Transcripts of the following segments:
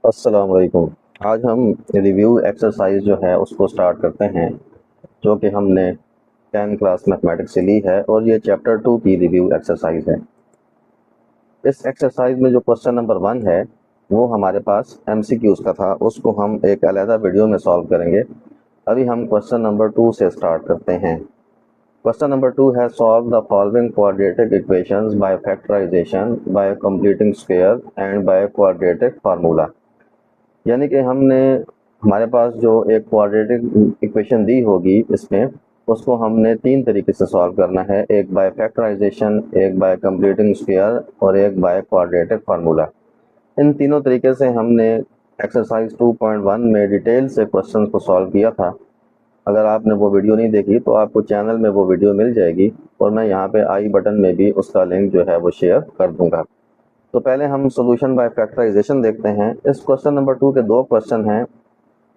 अस्सलाम वालेकुम। आज हम रिव्यू एक्सरसाइज जो है उसको स्टार्ट करते हैं, जो कि हमने 10 क्लास मैथमेटिक्स से ली है और ये चैप्टर 2 की रिव्यू एक्सरसाइज है। इस एक्सरसाइज में जो क्वेश्चन नंबर 1 है वो हमारे पास एमसीक्यूज का था, उसको हम एक अलहदा वीडियो में सॉल्व करेंगे। अभी हम क्वेश्चन नंबर 2 से स्टार्ट करते हैं। क्वेश्चन नंबर 2 है solve the following quadratic equations by factorisation by completing square and by quadratic formula. यानी कि हमारे पास जो एक क्वाड्रेटिक इक्वेशन दी होगी इसमें, उसको हमने 3 तरीके से सॉल्व करना है, एक बाय फैक्टराइजेशन, एक बाय कंप्लीटिंग स्क्वायर और एक बाय क्वाड्रेटिक फार्मूला। इन तीनों तरीके से हमने एक्सरसाइज 2.1 में डिटेल से क्वेश्चन को सॉल्व किया था। अगर आपने वो वीडियो नहीं देखी तो आपको चैनल में वो वीडियो मिल जाएगी और मैं यहाँ पे आई बटन में भी उसका लिंक जो है वो शेयर कर दूंगा। तो पहले हम सॉल्यूशन बाय फैक्टराइजेशन देखते हैं। इस क्वेश्चन नंबर 2 के 2 क्वेश्चन हैं।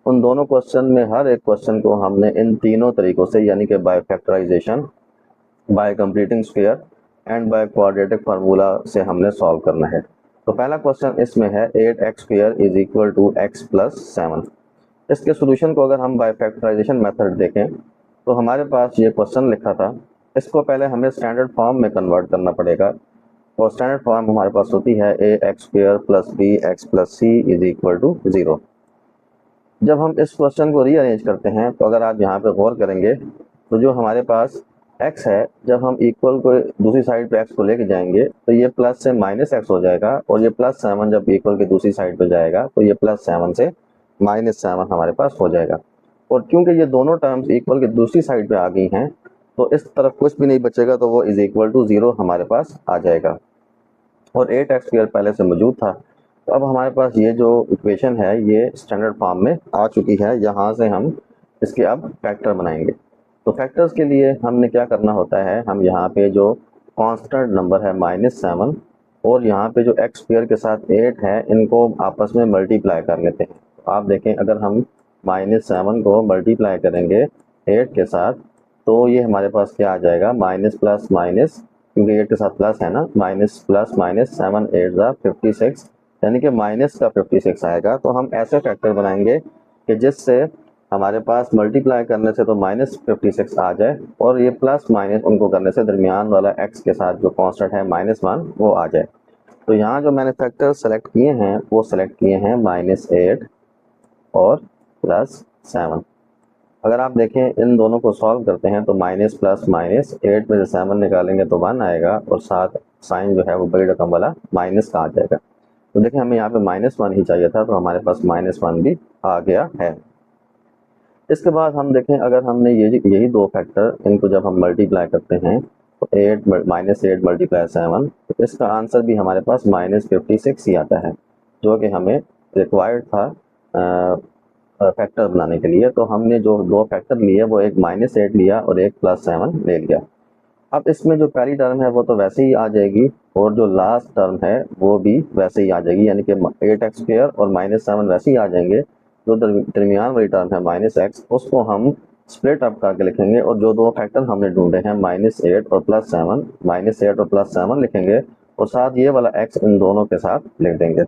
उन दोनों क्वेश्चन में हर एक क्वेश्चन को हमने इन तीनों तरीकों से, यानी कि by factorisation, by completing square and by quadratic formula से हमने सॉल्व करना है। तो पहला क्वेश्चन इसमें है 8x square is equal to x plus 7। इसके सोल्यूशन को अगर हम बाय फैक्टराइजेशन मेथड देखें तो हमारे पास ये क्वेश्चन लिखा था। इसको पहले हमें स्टैंडर्ड फॉर्म में कन्वर्ट करना पड़ेगा और स्टैंडर्ड फॉर्म हमारे पास होती है ax square plus bx plus c is equal to 0। जब हम इस क्वेश्चन को रीअरेंज करते हैं तो अगर आप यहाँ पे गौर करेंगे तो जो हमारे पास x है, जब हम इक्वल को दूसरी साइड पे x को लेके जाएंगे तो ये प्लस से माइनस x हो जाएगा, और ये प्लस 7 जब इक्वल के दूसरी साइड पे जाएगा तो ये प्लस 7 से माइनस 7 हमारे पास हो जाएगा। और क्योंकि ये दोनों टर्म्स इक्वल के दूसरी साइड पे आ गई हैं तो इस तरफ कुछ भी नहीं बचेगा, तो वो इज इक्वल टू 0 हमारे पास आ जाएगा। और 8x स्क्वायर पहले से मौजूद था, तो अब हमारे पास ये जो इक्वेशन है ये स्टैंडर्ड फॉर्म में आ चुकी है। यहाँ से हम इसके अब फैक्टर बनाएंगे। तो फैक्टर्स के लिए हमने क्या करना होता है, हम यहाँ पे जो कांस्टेंट नंबर है -7 और यहाँ पे जो x स्क्वायर के साथ 8 है, इनको आपस में मल्टीप्लाई कर लेते हैं। तो आप देखें, अगर हम -7 को मल्टीप्लाई करेंगे 8 के साथ तो ये हमारे पास क्या आ जाएगा, माइनस प्लस माइनस, क्योंकि 8 के साथ प्लस है ना, माइनस प्लस माइनस 7 8 ज़ा 56, यानी कि माइनस का 56 आएगा। तो हम ऐसे फैक्टर बनाएंगे कि जिससे हमारे पास मल्टीप्लाई करने से तो -56 आ जाए और ये प्लस माइनस उनको करने से दरमियान वाला x के साथ जो कांस्टेंट है -1 वो आ जाए। तो यहाँ जो मैंने फैक्टर सेलेक्ट किए हैं वो सेलेक्ट किए हैं -8 और +7। अगर आप देखें इन दोनों को सॉल्व करते हैं तो माइनस प्लस माइनस 8 में से 7 निकालेंगे तो 1 आएगा और साथ साइन जो है वो बड़ी रकम वाला माइनस का आ जाएगा। तो देखें हमें यहाँ पे -1 ही चाहिए था, तो हमारे पास -1 भी आ गया है। इसके बाद हम देखें, अगर हमने यही दो फैक्टर, इनको जब हम मल्टीप्लाई करते हैं तो 8 मल्टीप्लाई 7, तो इसका आंसर भी हमारे पास -56 ही आता है, जो कि हमें रिक्वायर्ड था फैक्टर बनाने के लिए। तो हमने जो दो फैक्टर लिए वो एक -8 लिया और एक +7 ले लिया। अब इसमें जो पहली टर्म है वो तो वैसे ही आ जाएगी और जो लास्ट टर्म है वो भी वैसे ही आ जाएगी, यानी कि 8x स्क्वायर और -7 वैसे ही आ जाएंगे। जो दरमियान वाली टर्म है -x, उसको हम स्प्लिट अप करके लिखेंगे और जो दो फैक्टर हमने ढूंढे हैं -8 और +7, -8 और +7 लिखेंगे और साथ ये वाला x इन दोनों के साथ लिख देंगे।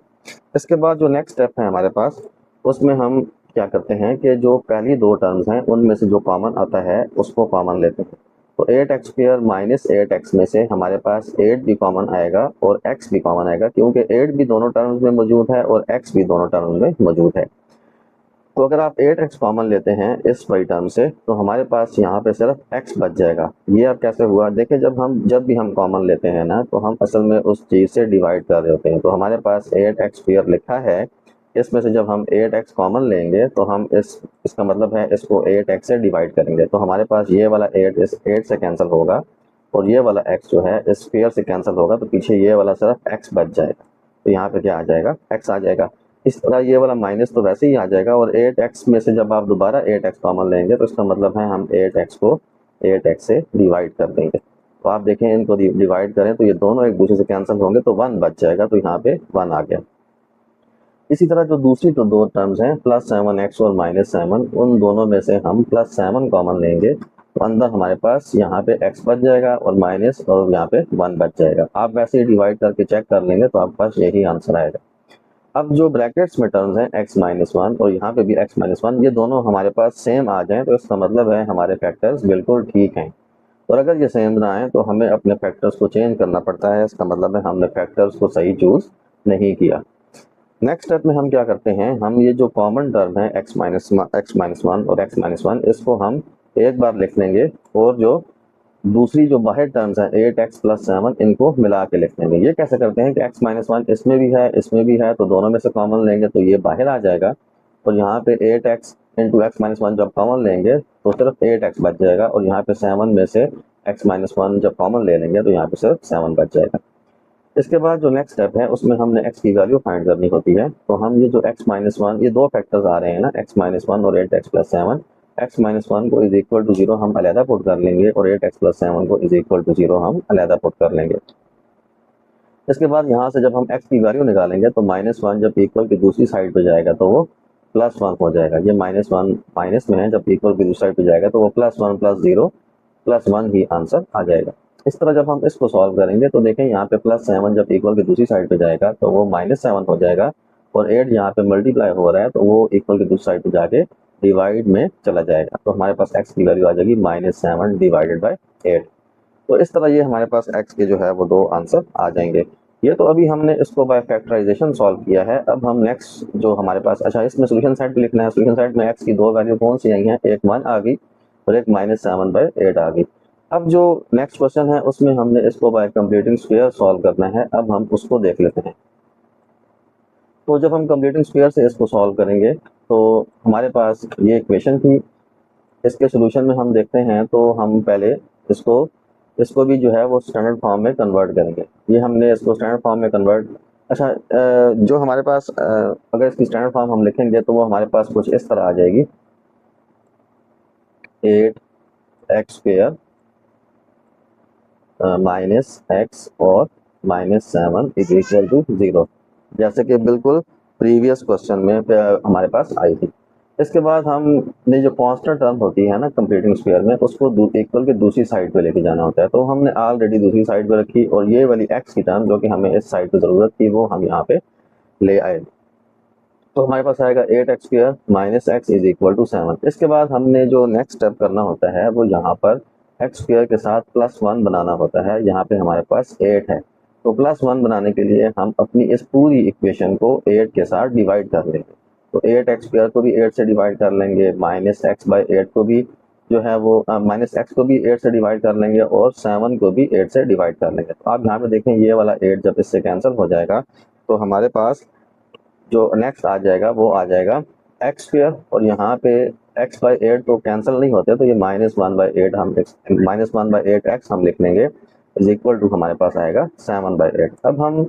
इसके बाद जो नेक्स्ट स्टेप है हमारे पास, उसमें हम क्या करते हैं कि जो पहली दो टर्म्स हैं उनमें से जो कॉमन आता है उसको कॉमन लेते हैं। तो 8x स्क्वायर -8x में से हमारे पास 8 भी कॉमन आएगा और x भी कॉमन आएगा, क्योंकि 8 भी दोनों टर्म्स में मौजूद है और x भी दोनों टर्म्स में मौजूद है। तो अगर आप 8x कॉमन लेते हैं इस वाली टर्म से तो हमारे पास यहाँ पे सिर्फ x बच जाएगा। ये अब कैसे हुआ, देखिए जब भी हम कॉमन लेते हैं ना तो हम असल में उस चीज़ से डिवाइड कर रहे होते हैं। तो हमारे पास 8x स्क्वायर लिखा है, इसमें से जब हम 8x कॉमन लेंगे तो हम इसका मतलब है इसको 8x से डिवाइड करेंगे, तो हमारे पास ये वाला 8 इस 8 से कैंसिल होगा और ये वाला x जो है इस स्क्वायर से कैंसिल होगा, तो पीछे ये वाला सिर्फ x बच जाएगा। तो यहाँ पे क्या आ जाएगा, x आ जाएगा। इस तरह ये वाला माइनस तो वैसे ही आ जाएगा और 8x में से जब आप दोबारा 8x कॉमन लेंगे तो इसका मतलब है हम 8x को 8x से डिवाइड कर देंगे। तो आप देखें इनको डिवाइड करें तो ये दोनों एक दूसरे से कैंसिल होंगे तो 1 बच जाएगा, तो यहाँ पे 1 आ गया। इसी तरह जो दूसरी तो दो टर्म्स हैं +7x और -7, उन दोनों में से हम +7 कॉमन लेंगे तो अंदर हमारे पास यहाँ पे x बच जाएगा और माइनस और यहाँ पे 1 बच जाएगा। आप वैसे ही डिवाइड करके चेक कर लेंगे तो आपके पास यही आंसर आएगा। अब जो ब्रैकेट्स में टर्म्स हैं x माइनस वन और यहाँ पे भी x माइनस वन, ये दोनों हमारे पास सेम आ जाएं तो इसका मतलब है हमारे फैक्टर्स बिल्कुल ठीक हैं। और अगर ये सेम ना आए तो हमें अपने फैक्टर्स को चेंज करना पड़ता है, इसका मतलब है हमने फैक्टर्स को सही चूज़ नहीं किया। नेक्स्ट स्टेप में हम क्या करते हैं, हम ये जो कॉमन टर्म है x माइनस वन और x माइनस वन, इसको हम एक बार लिख लेंगे और जो दूसरी जो बाहर टर्म्स हैं 8x प्लस 7, इनको मिला के लिख लेंगे। ये कैसे करते हैं कि x माइनस वन इसमें भी है इसमें भी है, तो दोनों में से कॉमन लेंगे तो ये बाहर आ जाएगा, और यहाँ पे 8x into x minus one जब कॉमन लेंगे तो सिर्फ 8x बच जाएगा, और यहाँ पे 7 में से x माइनस वन जब कॉमन ले लेंगे तो यहाँ पे सिर्फ 7 बच जाएगा। इसके बाद जो नेक्स्ट स्टेप है उसमें हमने x की वैल्यू फाइंड करनी होती है। तो हम ये जो x माइनस वन, ये दो फैक्टर्स आ रहे हैं ना, x माइनस वन और 8x plus 7, x minus one को इज इक्वल टू 0 हम अलहदा पुट कर लेंगे और 8x प्लस 7 को इज इक्वल टू 0 हम अलहदा पुट कर लेंगे। इसके बाद यहाँ से जब हम x की वैल्यू निकालेंगे तो माइनस वन जब इक्वल की दूसरी साइड पे जाएगा तो वो प्लस वन हो जाएगा। ये माइनस वन माइनस में है, जब इक्वल की दूसरी साइड पे जाएगा तो वो प्लस वन प्लस 0 प्लस 1 ही आंसर आ जाएगा। इस तरह जब हम इसको सॉल्व करेंगे तो देखें यहाँ पे प्लस 7 जब इक्वल की दूसरी साइड पे जाएगा तो वो माइनस 7 हो जाएगा, और 8 यहाँ पे मल्टीप्लाई हो रहा है तो वो इक्वल की दूसरी साइड पे जाके डिवाइड में चला जाएगा, तो हमारे पास x की वैल्यू आ जाएगी -7 डिवाइडेड बाय 8। तो इस तरह ये हमारे पास x के जो है वो दो आंसर आ जाएंगे। ये तो अभी हमने इसको बाय फैक्टराइजेशन सॉल्व किया है। अब हम नेक्स्ट जो हमारे पास, अच्छा इसमें सोल्यूशन साइड पे लिखना है। सोल्यूशन साइड में x की दो वैल्यू कौन सी आई हैं, एक 1 आ गई और एक -7/8 आ गई। अब जो नेक्स्ट क्वेश्चन है उसमें हमने इसको बाय कंप्लीटिंग स्क्वायर सॉल्व करना है। अब हम उसको देख लेते हैं। तो जब हम कंप्लीटिंग स्क्वायर से इसको सॉल्व करेंगे तो हमारे पास ये इक्वेशन थी, इसके सोल्यूशन में हम देखते हैं तो हम पहले इसको इसको भी जो है वो स्टैंडर्ड फॉर्म में कन्वर्ट करेंगे। ये हमने इसको स्टैंडर्ड फॉर्म में कन्वर्ट, अच्छा जो हमारे पास अगर इसकी स्टैंडर्ड फॉर्म हम लिखेंगे तो वो हमारे पास कुछ इस तरह आ जाएगी, 8x स्क्वायर माइनस एक्स और -7 इज इक्वल टू 0, जैसे कि बिल्कुल प्रीवियस क्वेश्चन में हमारे पास आई थी। इसके बाद हमने जो कांस्टेंट टर्म होती है ना कंप्लीटिंग स्क्वायर में, उसको इक्वल के दूसरी साइड पे लेके जाना होता है। तो हमने ऑलरेडी दूसरी साइड पे रखी और ये वाली x की टर्म जो कि हमें इस साइड पे ज़रूरत थी वो हम यहाँ पे ले आए। तो हमारे पास आएगा 8x square minus X is equal to 7। इसके बाद हमने जो नेक्स्ट स्टेप करना होता है वो यहाँ पर x स्क्वायर के साथ +1 बनाना होता है। यहाँ पे हमारे पास 8 है, तो +1 बनाने के लिए हम अपनी इस पूरी इक्वेशन को 8 के साथ डिवाइड कर लेंगे। तो 8x स्क्वायर को भी 8 से डिवाइड कर लेंगे, -x/8 को भी जो है वो -x को भी 8 से डिवाइड कर लेंगे और 7 को भी 8 से डिवाइड कर लेंगे। तो आप यहाँ पे देखें ये वाला 8 जब इससे कैंसिल हो जाएगा तो हमारे पास जो नेक्स्ट आ जाएगा वो आ जाएगा x स्क्वायर, और यहाँ पे x/8 तो कैंसिल नहीं होते तो ये -1/8 हम -1/8x हम लिख लेंगे इज इक्वल टू हमारे पास आएगा 7/8। अब हम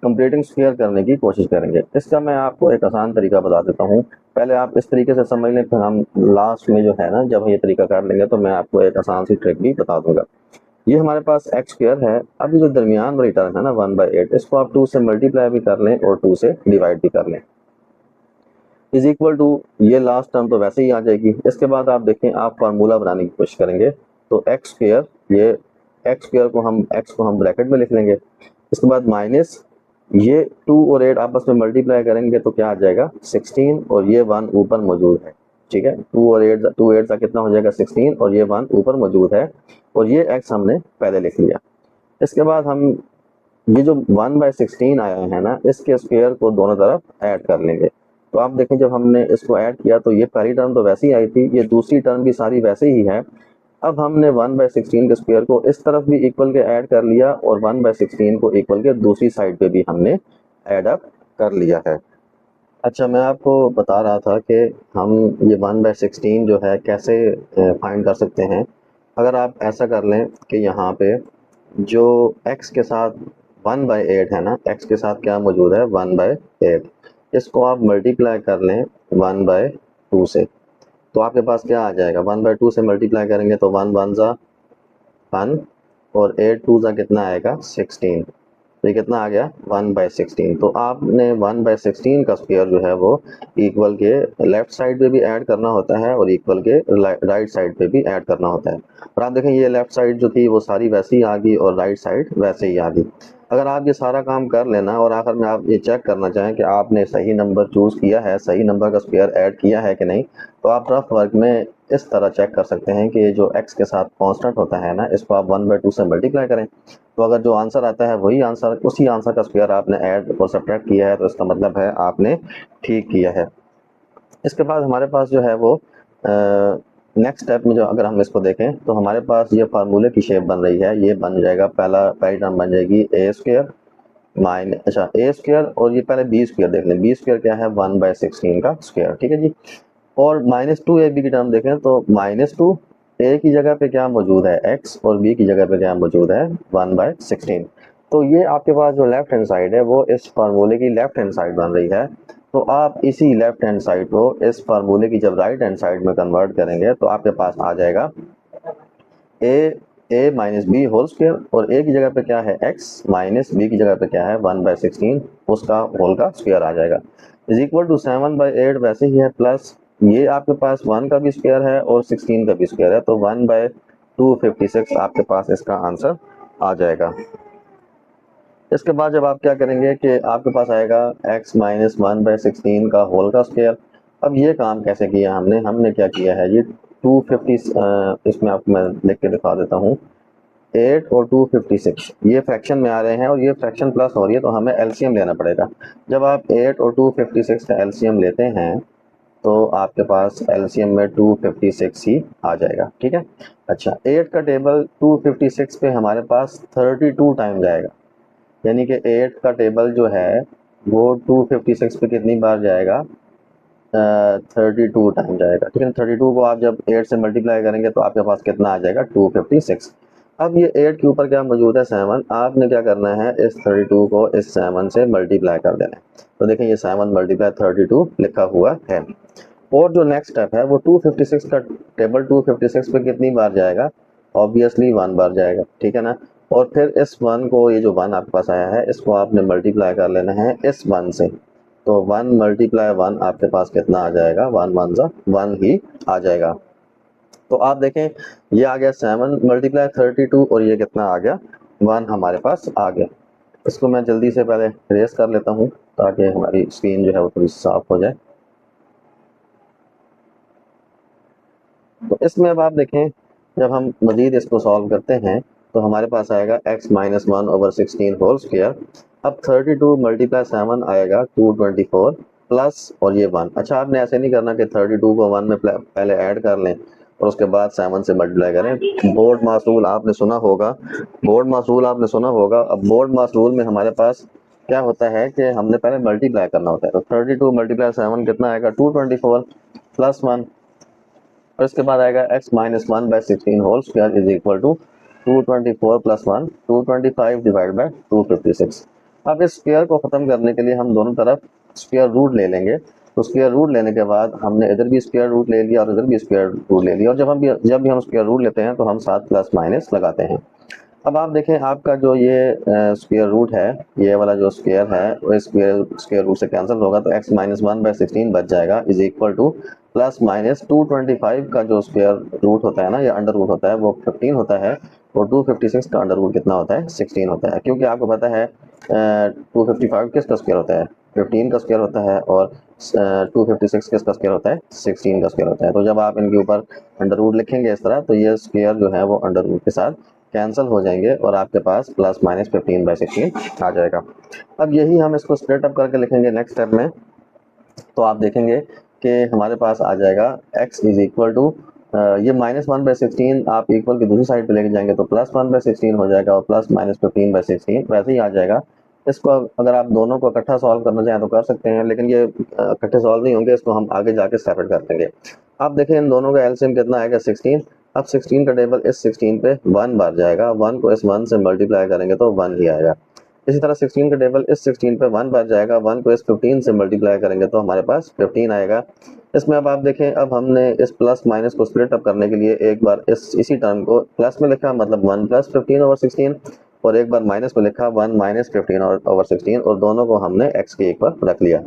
कंप्लीटिंग स्क्वायर करने की कोशिश करेंगे। इसका मैं आपको एक आसान तरीका बता देता हूँ, पहले आप इस तरीके से समझ लें, फिर हम लास्ट में जो है ना जब ये तरीका कर लेंगे तो मैं आपको एक आसान सी ट्रिक भी बता दूंगा। ये हमारे पास x स्क्वायर है, अब ये जो दरमियान वाली टर्म है ना 1/8, इसको आप 2 से मल्टीप्लाई भी कर लें और 2 से डिवाइड भी कर लें, इज इक्वल टू ये लास्ट टर्म तो वैसे ही आ जाएगी। इसके बाद आप देखें, आप फार्मूला बनाने की कोशिश करेंगे तो x स्क्वायर, ये x स्क्वायर को हम ब्रैकेट में लिख लेंगे। इसके बाद माइनस ये 2 और 8 आपस में मल्टीप्लाई करेंगे तो क्या आ जाएगा 16, और ये 1 ऊपर मौजूद है, ठीक है। 2 और 8 2 8 का कितना हो जाएगा 16, और ये 1 ऊपर मौजूद है और ये x हमने पहले लिख लिया। इसके बाद हम ये जो 1/16 आया है ना, इसके स्क्वायर को दोनों तरफ ऐड कर लेंगे। तो आप देखें जब हमने इसको ऐड किया तो ये पहली टर्म तो वैसे ही आई थी, ये दूसरी टर्म भी सारी वैसे ही है। अब हमने 1/16 के स्क्वायर को इस तरफ भी इक्वल के ऐड कर लिया और 1/16 को इक्वल के दूसरी साइड पे भी हमने ऐड अप कर लिया है। अच्छा, मैं आपको बता रहा था कि हम ये 1/16 जो है कैसे फाइंड कर सकते हैं। अगर आप ऐसा कर लें कि यहाँ पे जो x के साथ 1/8 है ना, x के साथ क्या मौजूद है 1/8, इसको आप मल्टीप्लाई कर लें 1/2 से, तो आपके पास क्या आ जाएगा 1/2 से मल्टीप्लाई करेंगे तो 1 1 ज़ा 1 और 8 2 ज़ा कितना आएगा 16, ये कितना आ गया 1/16। तो आपने 1/16 का स्क्वायर जो है वो इक्वल के लेफ्ट साइड पे भी ऐड करना होता है और इक्वल के राइट साइड पे भी ऐड करना होता है। और आप देखें ये लेफ्ट साइड जो थी वो सारी वैसे ही आ गई और राइट साइड वैसे ही आ गई। अगर आप ये सारा काम कर लेना और आखिर में आप ये चेक करना चाहें कि आपने सही नंबर चूज़ किया है, सही नंबर का स्क्वायर ऐड किया है कि नहीं, तो आप रफ वर्क में इस तरह चेक कर सकते हैं कि जो x के साथ कांस्टेंट होता है ना, इसको आप 1/2 से मल्टीप्लाई करें, तो अगर जो आंसर आता है वही आंसर, उसी आंसर का स्क्वायर आपने ऐड और सब्ट्रैक्ट किया है, तो इसका मतलब है आपने ठीक किया है। इसके बाद हमारे पास जो है वो नेक्स्ट स्टेप में जो अगर हम इसको देखें तो हमारे पास ये फार्मूले की शेप बन रही है। ये बन जाएगा, पहली टर्म बन जाएगी ए स्क्वायर माइनस, अच्छा ए स्क्वायर, और ये पहले बी स्क्वायर देख लें। बी स्क्वायर क्या है, 1/16 का स्क्वायर, ठीक है जी। और -2 ए बी की टर्म देखें तो -2 ए की जगह पे क्या मौजूद है, x, और b की जगह पे क्या मौजूद है, 1/16। तो ये आपके पास जो लेफ्ट हैंड साइड है वो इस फार्मूले की लेफ्ट हैंड साइड बन रही है। तो आप इसी लेफ्ट हैंड साइड को इस फार्मूले की जब राइट हैंड साइड में कन्वर्ट करेंगे तो आपके पास आ जाएगा a minus B whole square, और a की जगह पे क्या है, x, माइनस b की जगह पे क्या है, 1/16, उसका होल का स्क्वायर आ जाएगा, इज इक्वल टू 7/8 वैसे ही है, प्लस ये आपके पास 1 का भी स्क्वायर है और 16 का भी स्क्वायर है, तो 1/256 आपके पास इसका आंसर आ जाएगा। इसके बाद जब आप क्या करेंगे कि आपके पास आएगा x माइनस 1/16 का होल का स्क्वायर। अब ये काम कैसे किया हमने क्या किया है, ये 250, इसमें आपको मैं लिख के दिखा देता हूँ। 8 और 256 ये फ्रैक्शन में आ रहे हैं और ये फ्रैक्शन प्लस हो रही है, तो हमें एलसीएम लेना पड़ेगा। जब आप 8 और 256 का एलसीएम लेते हैं तो आपके पास एलसीएम में 256 ही आ जाएगा, ठीक है। अच्छा, 8 का टेबल 256 पे हमारे पास 32 टाइम जाएगा, यानी कि 8 का टेबल जो है वो 256 पे कितनी बार जाएगा, 32 टाइम जाएगा, ठीक है। 32 को आप जब 8 से मल्टीप्लाई करेंगे तो आपके पास कितना आ जाएगा, 256। अब ये 8 के ऊपर क्या मौजूद है, 7। आपने क्या करना है, इस 32 को इस 7 से मल्टीप्लाई कर देना है। तो देखें ये 7 मल्टीप्लाई 32 लिखा हुआ है। और जो नेक्स्ट स्टेप है वो 256 का टेबल 256 पे कितनी बार जाएगा, ऑब्वियसली 1 बार जाएगा, ठीक है ना। और फिर इस 1 को, ये जो 1 आपके पास आया है, इसको आपने मल्टीप्लाई कर लेना है इस 1 से। तो 1 मल्टीप्लाई 1 आपके पास कितना आ जाएगा, 1 1 जा 1 ही आ जाएगा। तो आप देखें ये आ गया 7 मल्टीप्लाई 32 और ये कितना आ गया, 1 हमारे पास आ गया। इसको मैं जल्दी से पहले रेस कर लेता हूँ ताकि हमारी स्क्रीन जो है वो थोड़ी साफ हो जाए। तो इसमें अब आप देखें जब हम मजीद इसको सॉल्व करते हैं तो हमारे पास आएगा x माइनस 1/16 होल स्क्वायर। अब 32 मल्टीप्लाई 7 आएगा 224 प्लस और ये 1। अच्छा, आपने ऐसे नहीं करना कि 32 को 1 में पहले ऐड कर लें और उसके बाद 7 से मल्टीप्लाई करें। बोर्ड मासूल आपने सुना होगा, बोर्ड मासूल आपने सुना होगा। अब बोर्ड मासूल में हमारे पास क्या होता है कि हमने पहले मल्टीप्लाई करना होता है। तो 32 मल्टीप्लाई 7 कितना आएगा, 224 प्लस 1, और इसके बाद आएगा x minus 1/16 whole square is equal to 224 plus 1 225 divide by 256। अब इस स्क्वायर को ख़त्म करने के लिए हम दोनों तरफ स्क्वायर रूट ले लेंगे। तो स्क्वायर रूट लेने के बाद हमने इधर भी स्क्वायर रूट ले लिया और इधर भी स्क्वायर रूट ले लिया, और जब भी हम स्क्वायर रूट लेते हैं तो हम साथ प्लस माइनस लगाते हैं। अब आप देखें आपका जो ये स्क्वायर रूट है, ये वाला जो स्क्वायर है वो स्क्वायर रूट से कैंसिल होगा, तो x माइनस 1/16 बच जाएगा is equal two plus minus 225 का जो स्क्वायर रूट होता है ना, या अंडर रूट होता है, वो 15 होता है, और 256 का अंडर रूट कितना होता है, 16 होता है। क्योंकि आपको पता है 255 किसका स्क्वायर होता है, 15 का स्क्वायर होता है, और 256 किसका स्क्वायर होता है, 16 का स्क्वायर होता है। तो जब आप इनके ऊपर अंडर रूट लिखेंगे इस तरह, तो ये स्क्वायर जो है वो अंडर रूट के साथ कैंसिल हो जाएंगे और आपके पास प्लस माइनस 15/16 आ जाएगा। अब यही हम इसको स्प्लिट अप करके लिखेंगे नेक्स्ट स्टेप में। तो आप देखेंगे कि हमारे पास आ जाएगा x इज इक्वल टू, ये -1/16 आप इक्वल की दूसरी साइड पे लेके जाएंगे तो प्लस 1/16 हो जाएगा, और प्लस माइनस 15/16 वैसे ही आ जाएगा। इसको अगर आप दोनों को इकट्ठा सॉल्व करना चाहें तो कर सकते हैं, लेकिन ये इकट्ठे सॉल्व नहीं होंगे, इसको हम आगे जाके सेपरेट कर देंगे। आप देखें इन दोनों का एलसीएम कितना आएगा, 16। अब 16 का टेबल इस 16 पे 1 बार जाएगा, 1 को इस 1 से मल्टीप्लाई करेंगे तो 1 ही आएगा। इसी तरह 16 का टेबल इस 16 पे 1 बार जाएगा, 1 को इस 15 से मल्टीप्लाई करेंगे तो हमारे पास 15 आएगा। इसमें अब आप देखें, अब हमने इस प्लस माइनस को स्प्लिट अप करने के लिए एक बार इसी टर्म को प्लस में लिखा, मतलब 1 प्लस 15/16, और एक बार माइनस में लिखा 1 माइनस 15/16, और दोनों को हमने x के ऊपर रख लिया।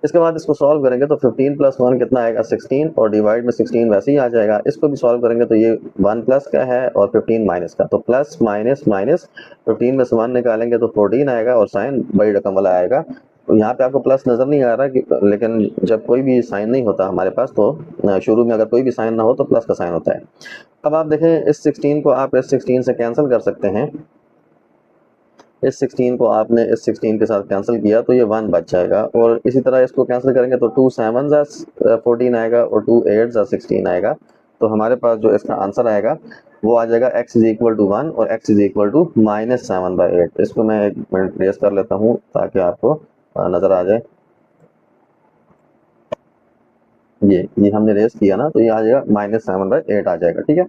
इसके बाद इसको सॉल्व करेंगे तो 15 प्लस 1 कितना आएगा 16 और डिवाइड में 16 वैसे ही आ जाएगा। इसको भी सॉल्व करेंगे तो ये 1 प्लस का है और 15 माइनस का, तो प्लस माइनस माइनस 15 में से 1 निकालेंगे तो 14 आएगा और साइन बड़ी रकम वाला आएगा। तो यहाँ पे आपको प्लस नज़र नहीं आ रहा कि, लेकिन जब कोई भी साइन नहीं होता हमारे पास तो शुरू में अगर कोई भी साइन ना हो तो प्लस का साइन होता है। अब आप देखें इस 16 को आप इस 16 से कैंसिल कर सकते हैं। इस 16 को आपने इस 16 के साथ कैंसिल किया तो ये 1 बच जाएगा, और इसी तरह इसको कैंसिल करेंगे तो 2 7 14 आएगा और 2 8 16 आएगा। तो हमारे पास जो इसका आंसर आएगा वो आ जाएगा x इज इक्वल टू 1 और x इज इक्वल टू -7/8। इसको मैं एक मिनट रेस कर लेता हूँ ताकि आपको नज़र आ जाए। ये हमने रेस किया ना, तो ये आ जाएगा -7/8 आ जाएगा, ठीक है।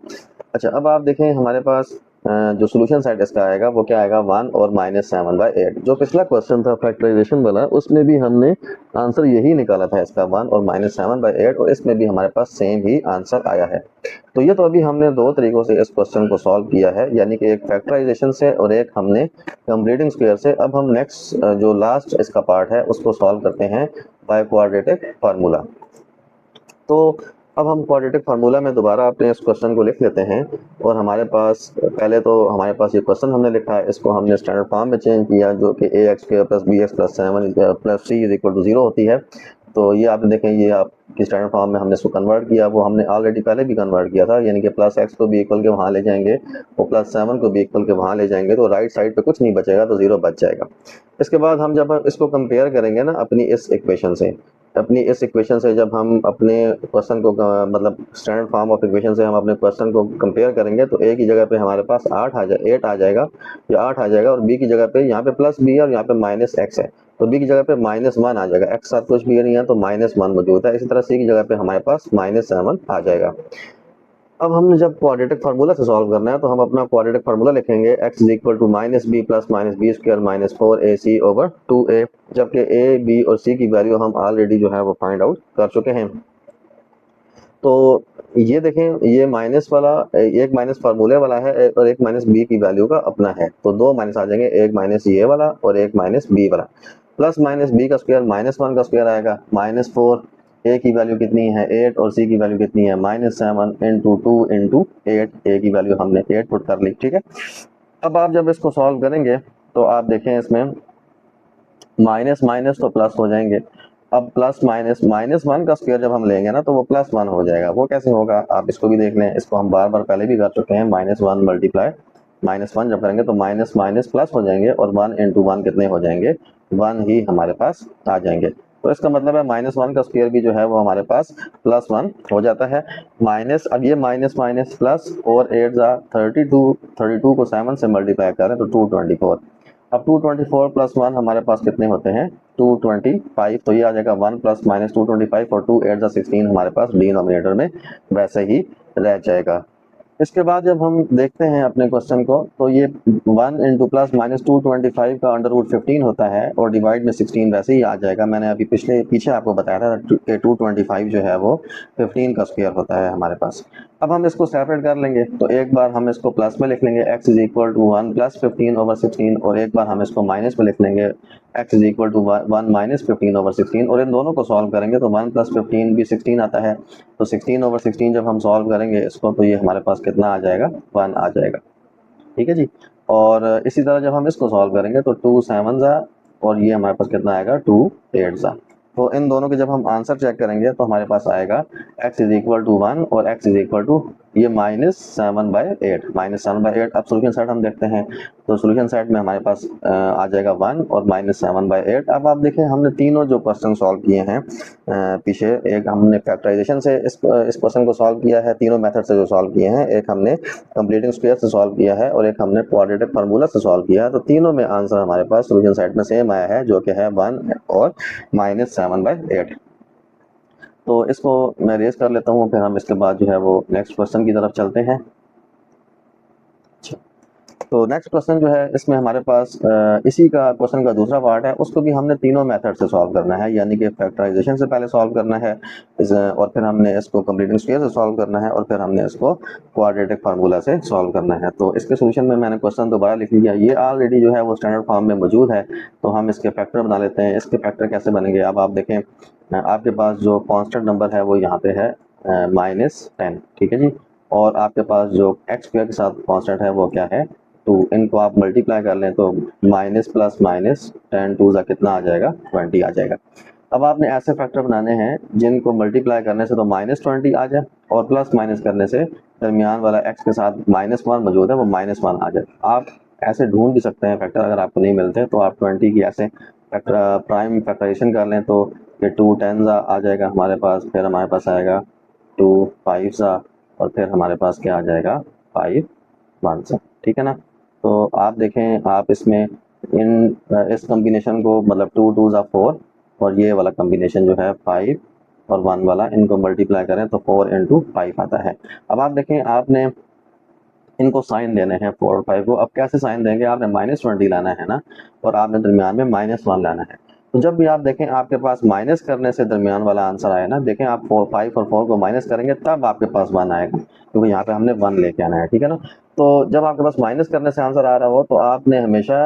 अच्छा, अब आप देखें हमारे पास जो सोल्यूशन साइड इसका आएगा वो क्या आएगा 1 और -7/8। जो पिछला क्वेश्चन था फैक्टराइजेशन वाला उसमें भी हमने आंसर यही निकाला था इसका 1 और -7/8, और इसमें भी हमारे पास सेम ही आंसर आया है। तो ये तो अभी हमने दो तरीकों से इस क्वेश्चन को सॉल्व किया है, यानी कि एक फैक्टराइजेशन से और एक हमने कंप्लीटिंग स्क्वायर से। अब हम नेक्स्ट जो लास्ट इसका पार्ट है उसको सॉल्व करते हैं बाय क्वाड्रेटिक फार्मूला। तो अब हम क्वाड्रेटिक फार्मूला में दोबारा अपने इस क्वेश्चन को लिख लेते हैं, और हमारे पास पहले तो हमारे पास ये क्वेश्चन हमने लिखा है, इसको हमने स्टैंडर्ड फॉर्म में चेंज किया जो कि ax² plus bx plus 7 plus c is equal to 0 होती है। तो ये आप देखें, ये आपकी स्टैंडर्ड फॉर्म में हमने इसको कन्वर्ट किया, वो हमने ऑलरेडी पहले भी कन्वर्ट किया था, यानी कि प्लस x को भी इक्वल के वहाँ ले जाएंगे और प्लस 7 को भी इक्वल के वहाँ ले जाएंगे, तो राइट साइड पे कुछ नहीं बचेगा, तो 0 बच जाएगा। इसके बाद हम जब इसको कंपेयर करेंगे ना अपनी इस इक्वेशन से, जब हम अपने क्वेश्चन को मतलब स्टैंडर्ड फॉर्म ऑफ इक्वेशन से हम अपने क्वेश्चन को कंपेयर करेंगे तो ए की जगह पे हमारे पास 8 आ जाएगा, या 8 आ जाएगा, और बी की जगह पे यहाँ पे प्लस बी है और यहाँ पे माइनस एक्स है, तो बी की जगह पे -1 आ जाएगा। एक्स साथ कुछ भी नहीं है तो -1 मौजूद है। इसी तरह सी की जगह पे हमारे पास -7 आ जाएगा। अब हमने जब क्वाड्रेटिक फार्मूला से सॉल्व करना है तो हम अपना क्वाड्रेटिक फार्मूला लिखेंगे x is equal to -b plus -b square -4ac over 2a, जबकि a b और c की वैल्यू हम ऑलरेडी जो है वो फाइंड आउट कर चुके हैं। तो ये देखें, ये माइनस वाला एक माइनस फार्मूले वाला है और एक माइनस बी की वैल्यू का अपना है, तो दो माइनस आ जाएंगे, एक माइनस ये वाला और एक माइनस बी वाला। प्लस माइनस बी का स्क्वायर -1 का स्क्वायर आएगा, -4, ए की वैल्यू कितनी है 8 और सी की वैल्यू कितनी है -7 इंटू 2 इंटू 8, ए की वैल्यू हमने 8 पुट कर ली, ठीक है। अब आप जब इसको सॉल्व करेंगे तो आप देखें इसमें माइनस माइनस तो प्लस हो जाएंगे। अब प्लस माइनस -1 का स्क्वायर जब हम लेंगे ना तो वो +1 हो जाएगा। वो कैसे होगा आप इसको भी देख लें, इसको हम बार बार पहले भी कर चुके हैं। -1 मल्टीप्लाई -1 जब करेंगे तो माइनस माइनस प्लस हो जाएंगे और 1 इंटू 1 कितने हो जाएंगे 1 ही हमारे पास आ जाएंगे। तो इसका मतलब है -1 का स्क्वायर भी जो है वो हमारे पास +1 हो जाता है। माइनस, अब ये माइनस माइनस प्लस और 8 32 को 7 से मल्टीप्लाई करें तो 224। अब 224 प्लस 1 हमारे पास कितने होते हैं 225, तो ये आ जाएगा 1 प्लस माइनस 225 और 2 8 16 हमारे पास डिनोमिनेटर में वैसे ही रह जाएगा। इसके बाद जब हम देखते हैं अपने क्वेश्चन को तो ये 1 इंटू प्लस माइनस 225 का √15 होता है और डिवाइड में 16 वैसे ही आ जाएगा। मैंने अभी पीछे आपको बताया था कि 225 जो है वो 15 का स्क्वायर होता है हमारे पास। अब हम इसको सेपरेट कर लेंगे, तो एक बार हम इसको प्लस में लिख लेंगे x is equal to 1 plus 15 over 16, और एक बार हम इसको माइनस में लिख लेंगे x is equal to 1 minus 15 over 16, और इन दोनों को सॉल्व करेंगे तो 1 प्लस 15 भी 16 आता है, तो 16 ओवर 16 जब हम सॉल्व करेंगे इसको तो ये हमारे पास कितना आ जाएगा 1 आ जाएगा, ठीक है जी। और इसी तरह जब हम इसको सॉल्व करेंगे तो 2 7 और ये हमारे पास कितना आएगा 2 8 तो इन दोनों के जब हम आंसर चेक करेंगे तो हमारे पास आएगा x इज इक्वल टू 1 और x इज इक्वल टू ये -7/8। अब सोल्यूशन साइड हम देखते हैं, तो सोल्यूशन साइड में हमारे पास आ जाएगा 1 और -7/8। अब आप देखें हमने तीनों जो क्वेश्चन सॉल्व किए हैं पीछे, एक हमने फैक्टराइजेशन से इस क्वेश्चन को सॉल्व किया है, तीनों मेथड से जो सॉल्व किए हैं, एक हमने कंप्लीटिंग स्क्वायर से सॉल्व किया है और एक हमने क्वाड्रेटिक फार्मूला से सॉल्व किया है। तो तीनों में आंसर हमारे पास सोल्यूशन साइड में सेम आया है जो कि है 1 और -7/8। तो इसको मैं रेज कर लेता हूँ, फिर हम इसके बाद जो है वो नेक्स्ट क्वेश्चन की तरफ चलते हैं। तो नेक्स्ट क्वेश्चन जो है इसमें हमारे पास इसी का क्वेश्चन का दूसरा पार्ट है, उसको भी हमने तीनों मेथड से सॉल्व करना है, यानी कि फैक्टराइजेशन से पहले सॉल्व करना है और फिर हमने इसको कंप्लीटिंग स्क्वायर से सॉल्व करना है और फिर हमने इसको क्वाड्रेटिक फार्मूला से सॉल्व करना है। तो इसके सोल्यूशन में मैंने क्वेश्चन दोबारा लिख लिया, ये ऑलरेडी जो है वो स्टैंडर्ड फॉर्म में मौजूद है, तो हम इसके फैक्टर बना लेते हैं। इसके फैक्टर कैसे बनेंगे, अब आप देखें आपके पास जो कॉन्स्टेंट नंबर है वो यहाँ पे है -10, ठीक है जी, और आपके पास जो एक्स स्क्वायर के साथ कांस्टेंट है वो क्या है 2, इनको आप मल्टीप्लाई कर लें तो माइनस प्लस माइनस 10 टू कितना आ जाएगा 20 आ जाएगा। अब आपने ऐसे फैक्टर बनाने हैं जिनको मल्टीप्लाई करने से तो -20 आ जाए और प्लस माइनस करने से दरमियान वाला एक्स के साथ -1 मौजूद है वो -1 आ जाए। आप ऐसे ढूंढ भी सकते हैं फैक्टर, अगर आपको नहीं मिलते तो आप 20 की ऐसे फैक्टर प्राइम फैक्टराइजेशन कर लें तो ये 2 10 आ जाएगा हमारे पास, फिर हमारे पास आएगा 2 5 और फिर हमारे पास क्या आ जाएगा 5 1, ठीक है ना। तो आप देखें आप इसमें इस कॉम्बिनेशन को मतलब 2 2 4 और ये वाला कॉम्बिनेशन जो है 5 और 1 वाला, इनको मल्टीप्लाई करें तो 4 × 5 आता है। अब आप देखें आपने इनको साइन देने हैं 4 और 5 को, अब कैसे साइन देंगे, आपने -20 लाना है ना और आपने दरमियान में -1 लाना है। तो जब भी आप देखें आपके पास माइनस करने से दरमियान वाला आंसर आया ना, देखें आप 5 और 4 को माइनस करेंगे तब आपके पास 1 आएगा, क्योंकि यहाँ पे हमने 1 लेके आना है, ठीक है ना। तो जब आपके पास माइनस करने से आंसर आ रहा हो तो आपने हमेशा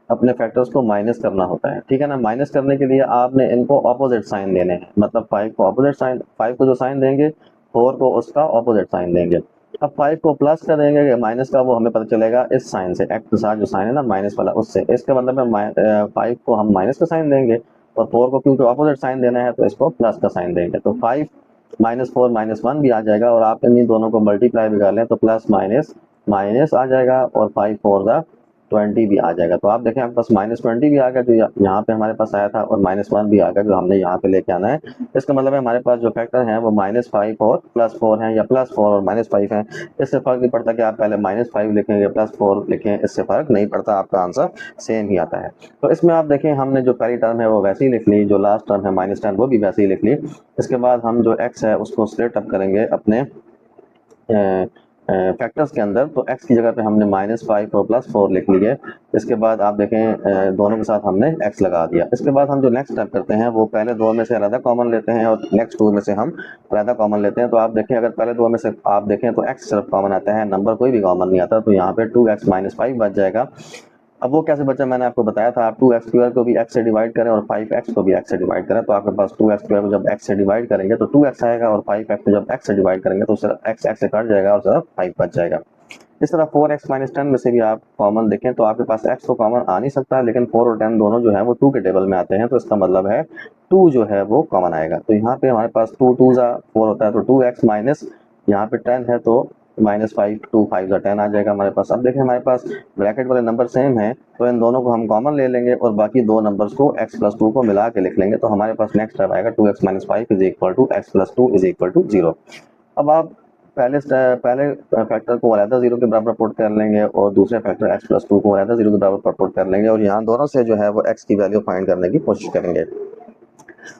अपने फैक्टर्स को माइनस करना होता है, ठीक है ना। माइनस करने के लिए आपने इनको ऑपोजिट साइन देने हैं, मतलब 5 को ऑपोजिट साइन, 5 को जो साइन देंगे 4 को उसका ऑपोजिट साइन देंगे। अब 5 को प्लस का देंगे माइनस का, वो हमें पता चलेगा इस साइन से, एक्स के साथ जो साइन है ना माइनस वाला उससे, इसके मतलब में 5 को हम माइनस का साइन देंगे और 4 को क्योंकि ऑपोजिट साइन देना है तो इसको प्लस का साइन देंगे। तो 5 -4 -1 भी आ जाएगा और आप इन दोनों को मल्टीप्लाई भी कर लें तो प्लस माइनस माइनस आ जाएगा और 5 4 20 भी आ जाएगा। तो आप देखें आपके पास -20 भी आ गया जो यहाँ पे हमारे पास आया था और -1 भी आ गया जो हमने यहाँ पे लेके आना है। इसका मतलब है हमारे पास जो फैक्टर है वो -5 और +4 है या +4 और -5 है। इससे फर्क नहीं पड़ता कि आप पहले -5 लिखें या +4 लिखें, इससे फर्क नहीं पड़ता, आपका आंसर सेम ही आता है। तो इसमें आप देखें हमने जो पहली टर्म है वो वैसे ही लिख ली, जो लास्ट टर्म है -10 वो भी वैसे ही लिख ली। इसके बाद हम जो x है उसको स्प्लिट अप करेंगे अपने फैक्टर्स के अंदर, तो x की जगह पे हमने -5 और +4 लिख लिए। इसके बाद आप देखें दोनों के साथ हमने x लगा दिया। इसके बाद हम जो नेक्स्ट स्टेप करते हैं वो पहले दो में से अलग कॉमन लेते हैं और नेक्स्ट 2 में से हम अलग कॉमन लेते हैं। तो आप देखें अगर पहले 2 में से आप देखें तो x सिर्फ कॉमन आता है, नंबर कोई भी कॉमन नहीं आता, तो यहाँ पे 2x - 5 बच जाएगा। अब वो कैसे बचा मैंने आपको बताया था, आप 2x² को भी x से डिवाइड करें और 5x को भी x से डिवाइड करें, तो आपके पास 2x² को जब x से डिवाइड करेंगे तो 2x आएगा और 5x को जब x से डिवाइड करेंगे तो सिर्फ x से कट जाएगा और सिर्फ 5 बच जाएगा। इस तरह 4x - 10 में से भी आप कॉमन देखें तो आपके पास x तो कॉमन आ नहीं सकता, लेकिन 4 और 10 दोनों जो है वो 2 के टेबल में आते हैं, तो इसका मतलब है 2 जो है वो कॉमन आएगा। तो यहाँ पे हमारे पास 2 2 4 होता है, तो 2x माइनस यहाँ पे 10 है तो -5 2 5 10 आ जाएगा हमारे पास। अब देखें हमारे पास ब्रैकेट वाले नंबर सेम है तो इन दोनों को हम कॉमन ले लेंगे और बाकी दो नंबर्स को x + 2 को मिला के लिख लेंगे, तो हमारे पास नेक्स्ट स्टेप आएगा 2x - 5 = x + 2 = 0। अब आप पहले फैक्टर को अलग 0 के बराबर पुट कर लेंगे और दूसरे फैक्टर x + 2 को अलग 0 के बराबर पुट कर लेंगे और यहाँ दोनों से जो है वो x की वैल्यू फाइंड करने की कोशिश करेंगे।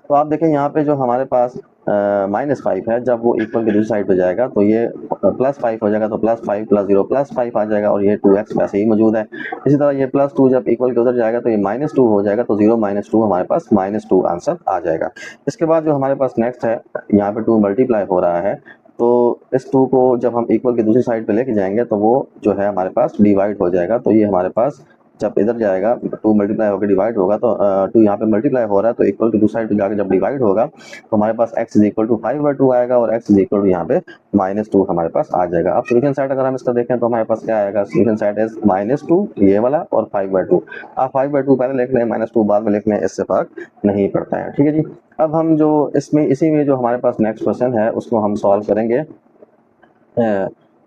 तो आप देखें यहाँ पे जो हमारे पास -5 है, जब वो इक्वल की दूसरी साइड पे जाएगा तो ये +5 हो जाएगा, तो +5 + 0 +5 आ जाएगा और ये 2x वैसे ही मौजूद है। इसी तरह ये +2 जब इक्वल के उधर जाएगा तो ये -2 हो जाएगा, तो 0 - 2 हमारे पास -2 आंसर आ जाएगा। इसके बाद जो हमारे पास नेक्स्ट है, यहाँ पे 2 मल्टीप्लाई हो रहा है, तो इस 2 को जब हम इक्वल की दूसरी साइड पे लेके जाएंगे तो वो जो है हमारे पास डिवाइड हो जाएगा, तो ये हमारे पास जब इधर जाएगा 2 मल्टीप्लाई होकर डिवाइड होगा, तो 2 यहाँ पे मल्टीप्लाई हो रहा है तो इक्वल की दूसरी साइड पे जाकर जब डिवाइड होगा तो हमारे पास x = 5/2 आएगा और x = यहाँ पे -2 हमारे पास आ जाएगा। अब सोल्यूशन साइड अगर हम इसका देखें तो हमारे पास क्या आएगा, सोल्यूशन साइड इज -2 ये वाला और 5/2। आप 5/2 पहले लिख लें, -2 बाद में लिख लें, इससे फर्क नहीं पड़ता है, ठीक है जी। अब हम जो इसमें इसी में जो हमारे पास नेक्स्ट क्वेश्चन है उसको हम सॉल्व करेंगे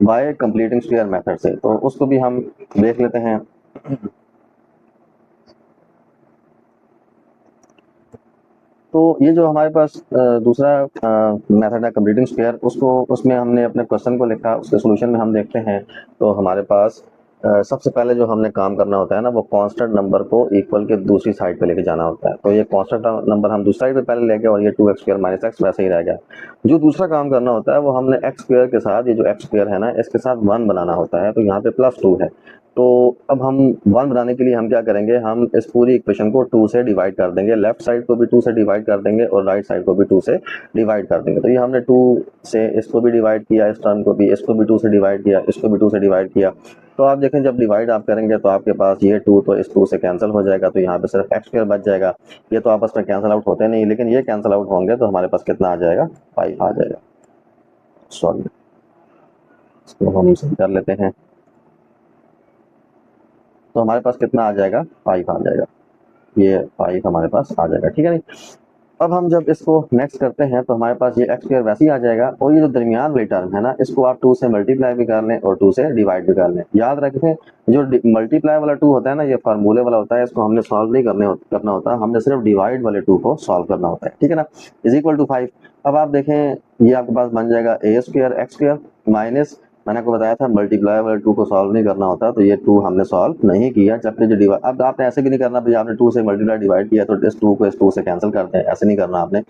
बाय कंप्लीटिंग स्क्वायर मेथड से, तो उसको भी हम देख लेते हैं। तो ये जो हमारे पास दूसरा मेथड है कंप्लीटिंग स्क्वायर, उसमें हमने अपने क्वेश्चन को लिखा, उसके सॉल्यूशन में हम देखते हैं। तो हमारे पास सबसे पहले जो हमने काम करना होता है ना, वो कांस्टेंट नंबर को इक्वल के दूसरी साइड पे लेके जाना होता है। तो ये कांस्टेंट नंबर हम दूसरी साइड पे पहले ले गए और ये 2x² - x वैसे ही रह गया। जो दूसरा काम करना होता है वो हमने x² के साथ, ये जो x² है ना इसके साथ 1 बनाना होता है, तो यहाँ पे +2 है, तो अब हम 1 बनाने के लिए हम क्या करेंगे, हम इस पूरी इक्वेशन को 2 से डिवाइड कर देंगे, लेफ्ट साइड को भी 2 से डिवाइड कर देंगे और राइट साइड को भी 2 से डिवाइड कर देंगे। तो ये हमने 2 से इसको भी डिवाइड किया, इस टर्म को भी, इसको भी 2 से डिवाइड किया, इसको भी 2 से डिवाइड किया। तो आप देखें जब डिवाइड आप करेंगे तो आपके पास ये 2 तो इस 2 से कैंसिल हो जाएगा, तो यहाँ पे सिर्फ एक्स स्क्वायर बच जाएगा। ये तो आपस में कैंसिल आउट होते नहीं, लेकिन ये कैंसिल आउट होंगे तो हमारे पास कितना आ जाएगा, 5 आ जाएगा। सॉरी, इसको हम कर लेते हैं। तो हमारे पास कितना आ जाएगा, 5 आ जाएगा। ये 5 हमारे पास आ जाएगा, ठीक है नहीं। अब हम जब इसको नेक्स्ट करते हैं तो हमारे पास ये एक्स स्क्वायर वैसे ही आ जाएगा, और ये जो दरमियान वाली टर्म है ना, इसको आप 2 से मल्टीप्लाई भी कर लें और 2 से डिवाइड भी कर लें। याद रखें जो मल्टीप्लाई वाला 2 होता है ना, ये फार्मूले वाला होता है, इसको हमने सॉल्व नहीं करना होता, हमने सिर्फ डिवाइड वाले 2 को सॉल्व करना होता है, ठीक है ना। Is equal to 5। अब आप देखें ये आपके पास बन जाएगा ए स्क्वायर एक्स स्क्वायर माइनस, मैंने आपको बताया था मल्टीप्लाई वाले 2 को सॉल्व नहीं करना होता, तो ये 2 हमने सॉल्व नहीं किया। जबकि जो डिवाइड, अब आपने ऐसे भी नहीं करना भाई आपने 2 से मल्टीप्लाई डिवाइड किया तो इस 2 को इस 2 से कैंसिल करते हैं, ऐसे नहीं करना आपने।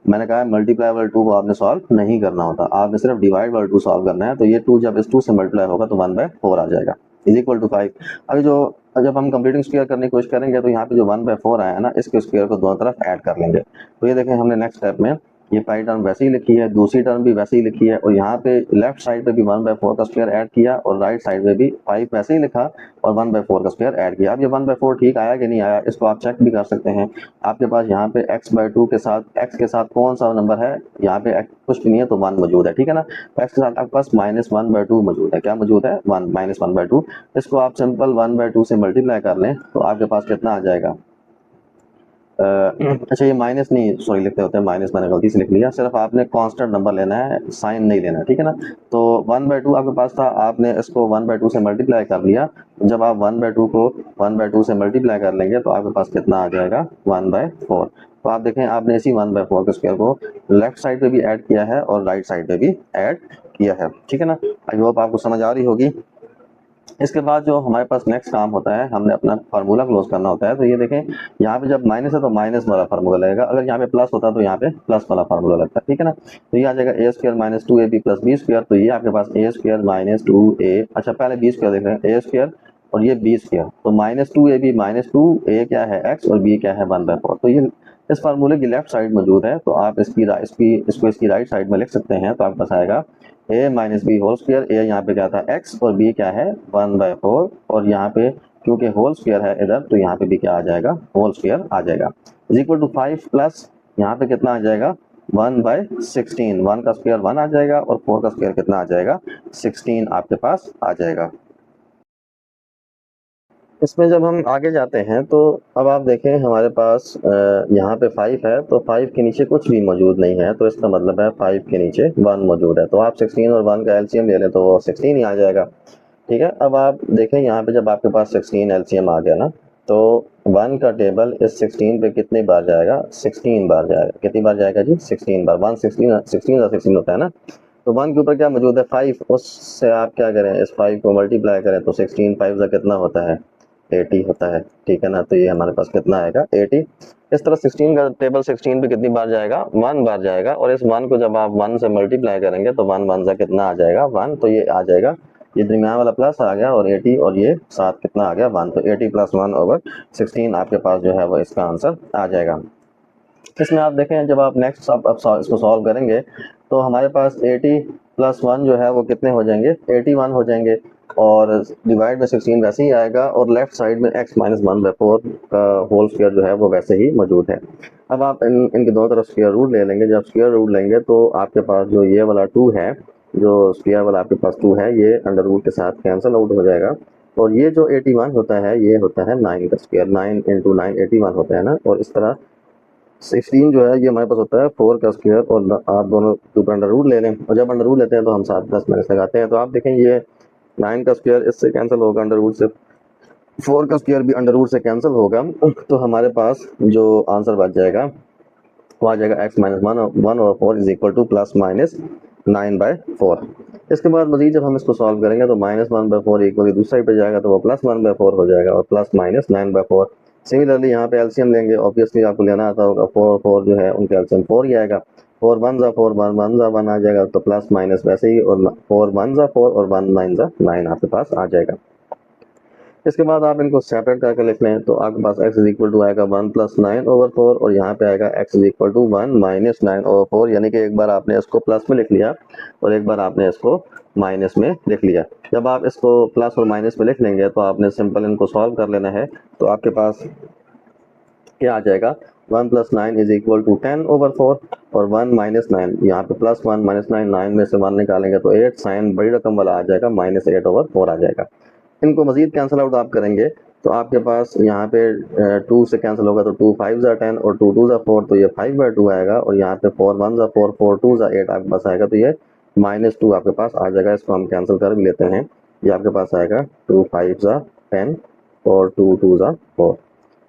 मैंने कहा मल्टीप्लाई वाले 2 को आपने सॉल्व नहीं करना होता, आपने सिर्फ डिवाइड वाले 2 सॉल्व करना है। तो ये 2 जब इस 2 से मल्टीप्लाई होगा तो 1/4 आ जाएगा, इज इक्वल टू 5। अभी जो जब हम कंप्लीटिंग स्क्वायर करने की कोशिश करेंगे तो यहाँ पे जो 1/4 आया है ना, इसके स्क्वायर को दोनों तरफ ऐड कर लेंगे। तो ये देखें हमने नेक्स्ट स्टेप में ये पहली टर्म वैसे ही लिखी है, दूसरी टर्म भी वैसे ही लिखी है, और यहाँ पे लेफ्ट साइड पे भी 1/4 का स्क्वायर ऐड किया और राइट साइड में भी 5 वैसे ही लिखा और 1/4 का स्क्वायर ऐड किया। अब ये 1/4 ठीक आया कि नहीं आया, इसको आप चेक भी कर सकते हैं। आपके पास यहाँ पे x/2 के साथ, x के साथ कौन सा नंबर है, यहाँ पे x कुछ भी नहीं है तो 1 मौजूद है, ठीक है ना। तो x के साथ आपके पास -1/2 मौजूद है, क्या मौजूद है, 1 -1/2। इसको आप सिंपल 1/2 से मल्टीप्लाई कर लें तो आपके पास कितना आ जाएगा, अच्छा ये माइनस नहीं, सॉरी लिखते होते हैं माइनस, मैंने गलती से लिख लिया। सिर्फ आपने कांस्टेंट नंबर लेना है, साइन नहीं लेना, ठीक है ना। तो 1/2 आपके पास था, आपने इसको 1/2 से मल्टीप्लाई कर लिया। जब आप 1/2 को 1/2 से मल्टीप्लाई कर लेंगे तो आपके पास कितना आ जाएगा, 1/4। तो आप देखें आपने इसी 1/4 के स्क्वायर को लेफ्ट साइड पे भी ऐड किया है और राइट साइड पे भी ऐड किया है, ठीक है ना। आई होप आपको समझ आ रही होगी। इसके बाद जो हमारे पास नेक्स्ट काम होता है, हमने अपना फार्मूला क्लोज करना होता है। तो ये देखें यहाँ पे जब माइनस है तो माइनस वाला फार्मूला लगेगा, अगर यहाँ पे प्लस होता तो यहाँ पे प्लस वाला फार्मूला लगता है, ठीक है ना। तो ये आ जाएगा ए square minus 2ab plus B square. तो ये आपके पास ए स्क्वायर माइनस 2a, अच्छा पहले बी स्क्वायर देख रहे हैं, ए स्क्वायर और ये बी स्क्वायर, तो -2ab -2a क्या है x और b क्या है 1/4। तो ये इस फार्मूले की लेफ्ट साइड मौजूद है, तो आप इसकी राइट साइड में लिख सकते हैं। तो आपके पास आएगा a minus B whole square, a यहाँ पे क्या था x और b क्या है 1/4, और यहाँ पे क्योंकि होल स्क्वायर है इधर तो यहाँ पे भी क्या आ जाएगा, होल स्क्वायर आ जाएगा, इज इक्वल टू 5 प्लस यहाँ पे कितना आ जाएगा 1/16, 1 का स्क्वायर 1 आ जाएगा और 4 का स्क्वायर कितना आ जाएगा 16 आपके पास आ जाएगा। इसमें जब हम आगे जाते हैं तो अब आप देखें हमारे पास यहाँ पे 5 है, तो 5 के नीचे कुछ भी मौजूद नहीं है, तो इसका मतलब है 5 के नीचे 1 मौजूद है। तो आप 16 और 1 का एलसीएम ले लें तो वो 16 ही आ जाएगा, ठीक है। अब आप देखें यहाँ पे जब आपके पास 16 एलसीएम आ गया ना, तो 1 का टेबल इस 16 पे कितनी बार जाएगा, 16 बार जाएगा। कितनी बार जाएगा जी, 16 बार। 1 16 होता है ना, तो 1 के ऊपर क्या मौजूद है 5, उससे आप क्या करें, इस 5 को मल्टीप्लाई करें तो 16 5 का कितना होता है 80 होता है, ठीक है ना। तो ये हमारे पास कितना आएगा 80। इस तरह 16 का टेबल 16 पे कितनी बार जाएगा, 1 बार जाएगा, और इस 1 को जब आप 1 से मल्टीप्लाई करेंगे तो 1 1 सा कितना आ जाएगा 1, तो ये आ जाएगा, ये दरमियान वाला प्लस आ गया और 80 और ये साथ कितना आ गया 1, तो 80 + 1/16 आपके पास जो है वो इसका आंसर आ जाएगा। इसमें आप देखें जब आप नेक्स्ट अब इसको सॉल्व करेंगे तो हमारे पास 80 + 1 जो है वो कितने हो जाएंगे, 81 हो जाएंगे, और डिवाइड में 16 वैसे ही आएगा, और लेफ्ट साइड में x - 1/4 का होल स्क्वायर जो है वो वैसे ही मौजूद है। अब आप इनके दोनों तरफ स्क्वायर रूट ले लेंगे। जब स्क्वायर रूट लेंगे तो आपके पास जो ये वाला 2 है, जो स्क्वायर वाला आपके पास 2 है, ये अंडर रूट के साथ कैंसिल आउट हो जाएगा, और ये जो 81 होता है ये होता है 9 का स्क्वायर, 9 × 9 81 होता है ना। और इस तरह 16 जो है ये हमारे पास होता है 4 का स्क्वायर, और आप दोनों के ऊपर अंडर रूट ले लें, और जब अंडर रूट लेते हैं तो हम साथ प्लस माइनस लगाते हैं। तो आप देखें ये 9 का स्क्वायर इससे कैंसिल होगा अंडर रूट से, 4 का स्क्वायर भी अंडर रूट से कैंसिल होगा, तो हमारे पास जो आंसर बच जाएगा वो आ जाएगा x - 1/4 इज इक्वल टू +-9/4। इसके बाद मजीद जब हम इसको सॉल्व करेंगे तो -1/4 इक्वल दूसरी साइड पे जाएगा तो वो +1/4 हो जाएगा, और +-9/4। सिमिलरली यहाँ पे एलसीएम लेंगे, ऑब्वियसली आपको लेना आता होगा, 4 4 जो है उनका एलसीएम 4 ही आएगा, 4 1 ज़ा 4 1 1 ज़ा 1 आ जाएगा, तो प्लस माइनस वैसे ही, और 4 1 ज़ा 4 और 1 9 ज़ा 9 आपके पास आ जाएगा। इसके बाद आप इनको सेपरेट करके लिख लें तो आपके पास x इज इक्वल टू आएगा 1 प्लस 9/4 और यहाँ पे आएगा x is equal to 1 minus 9/4, यानी कि एक बार आपने इसको प्लस में लिख लिया और एक बार आपने इसको माइनस में लिख लिया। जब आप इसको प्लस और माइनस में लिख लेंगे तो आपने सिंपल इनको सॉल्व कर लेना है। तो आपके पास क्या आ जाएगा, 1 प्लस 9 इज इक्वल टू 10/4 और 1 माइनस 9, यहाँ पे प्लस 1 माइनस 9, 9 में से 1 निकालेंगे तो 8, साइन बड़ी रकम वाला आ जाएगा -8/4 आ जाएगा। इनको मजीद कैंसिल आउट आप करेंगे तो आपके पास यहाँ पे 2 से कैंसिल होगा तो 2 5 ज़ा 10 और 2 2 ज़ा 4, तो ये 5/2 आएगा और यहाँ पे 4 1 ज़ा 4, 4 2 ज़ा 8 आपके पास आएगा, तो ये -2 आपके पास आ जाएगा। इसको हम कैंसिल कर भी लेते हैं, ये आपके पास आएगा 2 5 ज़ा 10 और 2 2 ज़ा 4।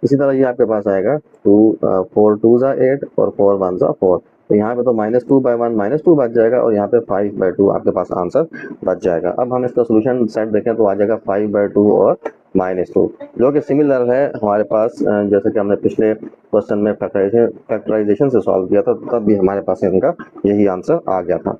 इसी तरह ये आपके पास आएगा 4 2 ज़ा 8 और 4 1 ज़ा 4, तो यहाँ पे तो -2/1 -2 बच जाएगा और यहाँ पे 5/2 आपके पास आंसर बच जाएगा। अब हम इसका सोल्यूशन सेट देखें तो आ जाएगा 5/2 और -2, जो कि सिमिलर है हमारे पास जैसे कि हमने पिछले क्वेश्चन में फैक्टराइजेशन से सॉल्व किया था, तब भी हमारे पास इनका यही आंसर आ गया था।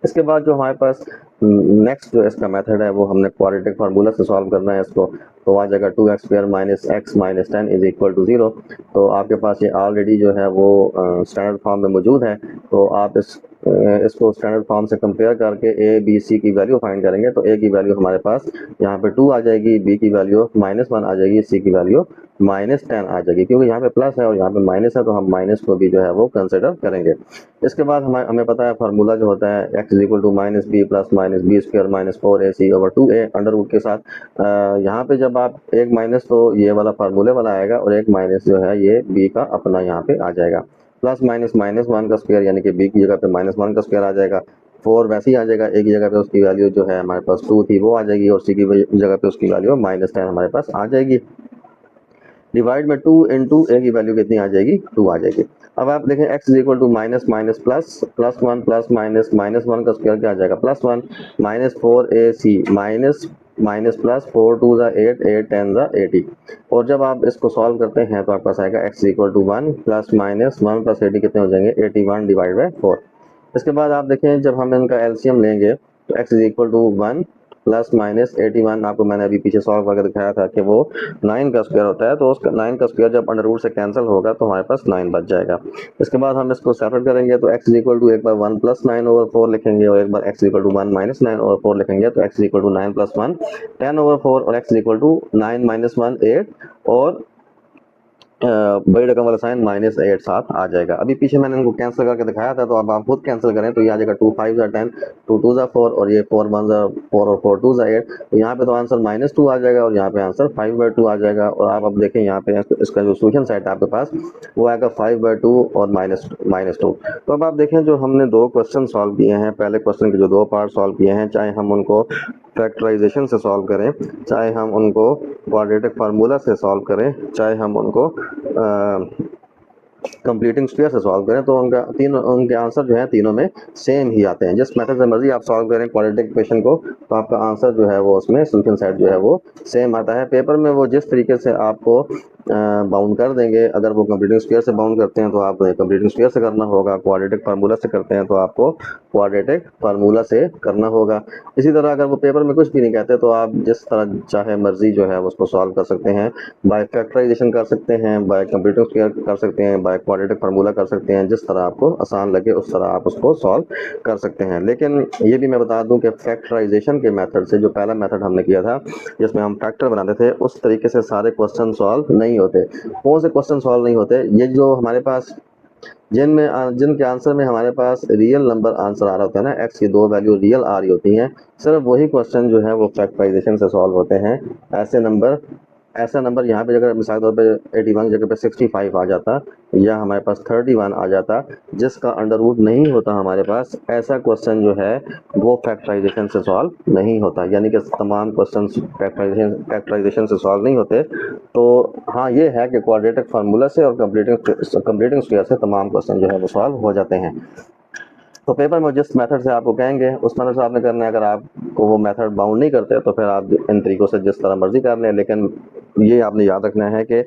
इसके बाद जो हमारे पास नेक्स्ट जो इसका मेथड है वो हमने क्वाड्रेटिक फार्मूला से सॉल्व करना है इसको, तो आ जाएगा 2x² minus x minus 10 is equal to 0। तो आपके पास ये ऑलरेडी जो है वो स्टैंडर्ड फॉर्म में मौजूद है, तो आप इसको स्टैंडर्ड फॉर्म से कंपेयर करके a b c की वैल्यू फाइंड करेंगे तो a की वैल्यू हमारे पास यहाँ पे 2 आ जाएगी, b की वैल्यू -1 आ जाएगी, c की वैल्यू -10 आ जाएगी। क्योंकि यहाँ पे प्लस है और यहाँ पे माइनस है तो हम माइनस को भी जो है वो कंसिडर करेंगे। इसके बाद हमें पता है फार्मूला जो होता है x is equal to -b plus -b² -4ac/2a under root के साथ। यहाँ पे जब आप एक माइनस तो ये वाला फार्मूले वाला आएगा और एक माइनस जो है ये b का अपना यहाँ पे आ जाएगा, प्लस -1 का स्क्वायर यानी कि b की जगह पे -1 का स्क्वायर आ जाएगा, 4 वैसे ही आ जाएगा, a की जगह पे उसकी वैल्यू जो है हमारे पास 2 थी वो आ जाएगी और c की जगह पे उसकी वैल्यू -10 हमारे पास आ जाएगी। डिवाइड में 2 इंटू ए की वैल्यू कितनी आ जाएगी, 2 आ जाएगी। अब आप देखें x is equal to minus minus plus +1 plus -1 का स्क्वायर क्या आ जाएगा, +1 -4ac माइनस प्लस 4 2 ज़ा 8 8 10 ज़ा 80। और जब आप इसको सॉल्व करते हैं तो आपके पास आएगा x is equal to 1 plus -1 plus 80 कितने हो जाएंगे, 81 डिवाइड बाई 4। इसके बाद आप देखें जब हम इनका एलसीएम लेंगे तो x is equal to 1 plus -81, आपको मैंने अभी पीछे सॉल्व करके दिखाया था कि वो 9 का स्क्वायर होता है, तो उसका 9 का स्क्वायर जब अंडर रूट से कैंसिल होगा तो हमारे पास 9 बच जाएगा। इसके बाद हम इसको सेपरेट करेंगे तो x इज इक्वल टू एक बार 1 प्लस 9/4 लिखेंगे और एक बार x is equal to 1 minus 9/4 लिखेंगे, तो x is equal to 9 plus 1 10/4 और x is equal to 9 minus 1 8 और बड़ी रकम वाला साइन -8 साथ आ जाएगा। अभी पीछे मैंने इनको कैंसिल करके दिखाया था, तो अब आप खुद कैंसिल करें तो ये आ जाएगा 2 5 ज़ा 10 2 2 ज़ा 4 और ये 4 1 ज़ा 4 और 4 2 ज़ा 8, तो यहाँ पे तो आंसर -2 आ जाएगा और यहाँ पे आंसर 5/2 आ जाएगा। और आप अब देखें यहाँ पे इसका जो सोल्यूशन सेट है आपके पास वो आएगा 5/2 और -2। तो अब आप देखें जो हमने 2 क्वेश्चन सॉल्व किए हैं, पहले क्वेश्चन के जो 2 पार्ट सॉल्व किए हैं, चाहे हम उनको फैक्टराइजेशन से सॉल्व करें, चाहे हम उनको क्वाड्रेटिक फार्मूला से सॉल्व करें, चाहे हम उनको कंप्लीटिंग स्क्वायर से सॉल्व करें, तो उनके आंसर जो है तीनों में सेम ही आते हैं। जिस मेथड से मर्जी आप सॉल्व करें क्वाड्रेटिक इक्वेशन को तो आपका आंसर जो है वो उसमें सोल्यूशन सेट जो है वो सेम आता है। पेपर में वो जिस तरीके से आपको बाउंड कर देंगे, अगर वो कंप्लीटिंग स्क्वायर से बाउंड करते हैं तो आप कंप्लीटिंग स्क्वायर से करना होगा, क्वाड्रेटिक फार्मूला से करते हैं तो आपको क्वाड्रेटिक फार्मूला से करना होगा। इसी तरह अगर वो पेपर में कुछ भी नहीं कहते तो आप जिस तरह चाहे मर्जी जो है उसको सॉल्व कर सकते हैं, बाय फैक्टराइजेशन कर सकते हैं, बाय कंप्लीटिंग स्क्वायर कर सकते हैं, बाय क्वाड्रेटिक फार्मूला कर सकते हैं, जिस तरह आपको आसान लगे उस तरह आप उसको सॉल्व कर सकते हैं। लेकिन ये भी मैं बता दूं कि फैक्टराइजेशन के मेथड से, जो पहला मेथड हमने किया था जिसमें हम फैक्टर बनाते थे, उस तरीके से सारे क्वेश्चन सॉल्व नहीं होते। कौन से क्वेश्चन सॉल्व नहीं होते, ये जो हमारे पास जिनके आंसर में हमारे पास रियल नंबर आंसर आ रहा होता है ना, x की 2 वैल्यू रियल आ रही होती हैं, सिर्फ वही क्वेश्चन जो है वो फैक्टराइजेशन से सॉल्व होते हैं। ऐसा नंबर यहाँ पे अगर मिसाल तौर पे 81 की जगह पे 65 आ जाता या हमारे पास 31 आ जाता जिसका अंडर रूट नहीं होता हमारे पास, ऐसा क्वेश्चन जो है वो फैक्टराइजेशन से सॉल्व नहीं होता। यानी कि तमाम क्वेश्चन फैक्टराइजेशन से सॉल्व नहीं होते। तो हाँ, ये है कि क्वाड्रेटिक फार्मूला से और कंप्लीटिंग स्क्वायर से तमाम क्वेश्चन जो है वो सॉल्व हो जाते हैं। तो पेपर में जिस मेथड से आपको कहेंगे उस मेथड से आपने करना है। अगर आपको वो मेथड बाउंड नहीं करते तो फिर आप इन तरीकों से जिस तरह मर्जी कर लें, लेकिन ये आपने याद रखना है कि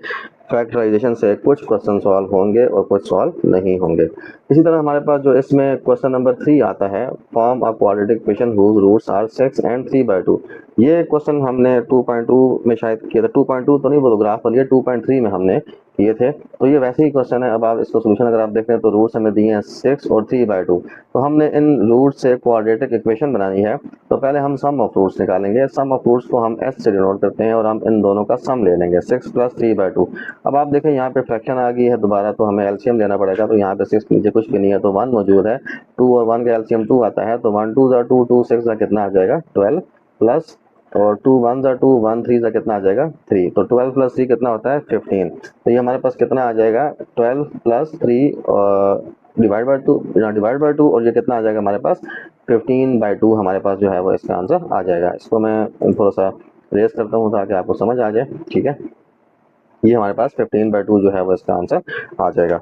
फैक्टराइजेशन से कुछ क्वेश्चन सॉल्व होंगे और कुछ सॉल्व नहीं होंगे। इसी तरह हमारे पास जो इसमें क्वेश्चन नंबर 3 आता है, form a quadratic equation whose roots are 6 and 3/2। ये क्वेश्चन हमने 2.2 में शायद किया था, 2.2 तो नहीं, वो तो ग्राफ वाली है, 2.3 में हमने किए थे। तो ये वैसे ही क्वेश्चन है। अब आप इसको सोल्यूशन अगर आप देखें तो रूट्स हमें दिए हैं 6 और 3/2। तो हमने इन रूट से क्वाड्रेटिक इक्वेशन बनानी है। तो पहले हम सम ऑफ रूट्स निकालेंगे। सम ऑफ रूट्स को हम एस से डिनोट करते हैं और हम इन दोनों का सम ले लेंगे, 6 + 3/2। अब आप देखें यहाँ पे फ्रैक्शन आ गई है दोबारा, तो हमें एलसीएम लेना पड़ेगा। तो यहाँ पे 6 नीचे कुछ भी नहीं है तो 1 मौजूद है, 2 और 1 का एलसीएम 2 आता है। तो 1 2 ज़ा 2, 2 6 ज़ा कितना आ जाएगा 12, प्लस और 2 1 ज़ा 2, 1 3 ज़ा कितना आ जाएगा 3। तो 12 + 3 कितना होता है 15। तो ये हमारे पास कितना आ जाएगा 12 + 3 डिवाइड बाय 2 और ये कितना आ जाएगा हमारे पास 15/2 हमारे पास जो है वो इसका आंसर आ जाएगा। इसको मैं थोड़ा सा रेस करता हूँ ताकि आपको समझ आ जाए, ठीक है। ये हमारे पास 15/2 जो है वो इसका आंसर आ जाएगा।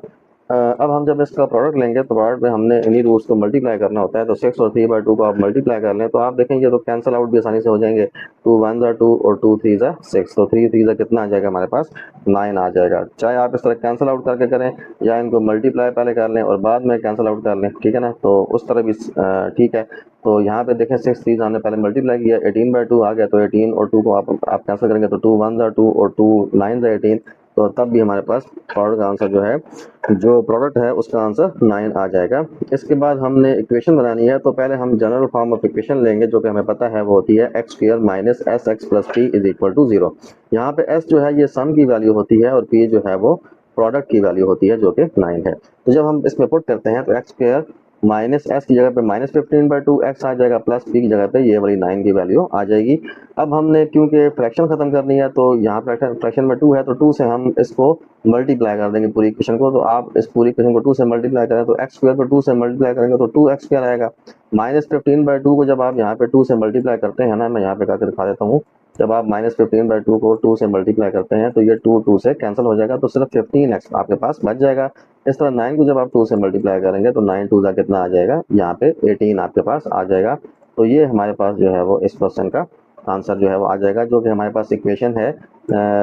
अब हम जब इसका प्रोडक्ट लेंगे तो प्रोडक्ट में हमने इन्हीं रूट्स को मल्टीप्लाई करना होता है। तो 6 और 3/2 को आप मल्टीप्लाई कर लें तो आप देखेंगे तो कैंसिल आउट भी आसानी से हो जाएंगे। 2 1 ज़ा 2 और 2 3 ज़ा 6। तो 3 3 ज़ा कितना आ जाएगा हमारे पास 9 आ जाएगा। चाहे आप इस तरह कैंसिल आउट करके करें या इनको मल्टीप्लाई पहले कर लें और बाद में कैंसिल आउट कर लें, ठीक है ना। तो उस तरह भी ठीक है। तो यहाँ पे देखें 6 3 हमने पहले मल्टीप्लाई किया, 18/2 आ गया। तो 18 और 2 को आप कैंसिल करेंगे तो 2 1 ज़ा 2 और 2 9 ज़ा 18। तो तब भी हमारे पास प्रोडक्ट का आंसर जो है, जो प्रोडक्ट है उसका आंसर 9 आ जाएगा। इसके बाद हमने इक्वेशन बनानी है। तो पहले हम जनरल फॉर्म ऑफ इक्वेशन लेंगे जो कि हमें पता है वो होती है x² - sx + p = 0। यहाँ पे s जो है ये सम की वैल्यू होती है और p जो है वो प्रोडक्ट की वैल्यू होती है जो कि 9 है। तो जब हम इसमें पुट करते हैं तो x² - s की जगह पे -15/2 x आ जाएगा, प्लस p की जगह पे ये वाली 9 की वैल्यू आ जाएगी। अब हमने क्योंकि फ्रैक्शन खत्म करनी है तो यहाँ फ्रैक्शन में 2 है तो 2 से हम इसको मल्टीप्लाई कर देंगे पूरी इक्वेशन को। तो आप इस पूरी इक्वेशन को 2 से मल्टीप्लाई करें तो x² को 2 से मल्टीप्लाई करेंगे तो 2x² आएगा। -15/2 को जब आप यहाँ पे 2 से मल्टीप्लाई करते हैं ना, मैं यहाँ पे करके दिखा देता हूँ। जब आप -15/2 को 2 से मल्टीप्लाई करते हैं तो ये 2 2 से कैंसिल हो जाएगा, तो सिर्फ 15x आपके पास बच जाएगा। इस तरह 9 को जब आप 2 से मल्टीप्लाई करेंगे तो 9 2 ज़ा कितना आ जाएगा, यहाँ पे 18 आपके पास आ जाएगा। तो ये हमारे पास जो है वो इस क्वेश्चन का आंसर जो है वो आ जाएगा, जो कि हमारे पास इक्वेशन है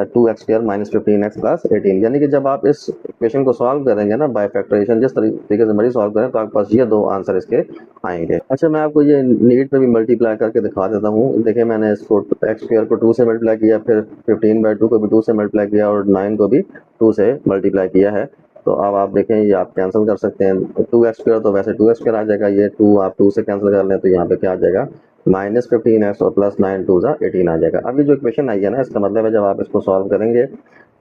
2x² - 15x + 18। यानी कि जब आप इस इक्वेशन को सॉल्व करेंगे ना बाय फैक्टराइजेशन, जिस तरीके से मर्जी सॉल्व करें तो आपके पास ये दो आंसर इसके आएंगे। अच्छा, मैं आपको ये नीट पे भी मल्टीप्लाई करके दिखा देता हूँ। देखिए मैंने इसको x² को 2 से मल्टीप्लाई किया, फिर 15/2 को भी 2 से मल्टीप्लाई किया और 9 को भी 2 से मल्टीप्लाई किया है। तो अब आप देखें ये आप कैंसिल कर सकते हैं। 2x² तो वैसे 2x² आ जाएगा, ये 2 आप 2 से कैंसिल कर लें तो यहाँ पे क्या आ जाएगा -15x और प्लस 9 2 ज़ा 18 आ जाएगा। अब ये जो इक्वेशन आई है ना, इसका मतलब है जब आप इसको सॉल्व करेंगे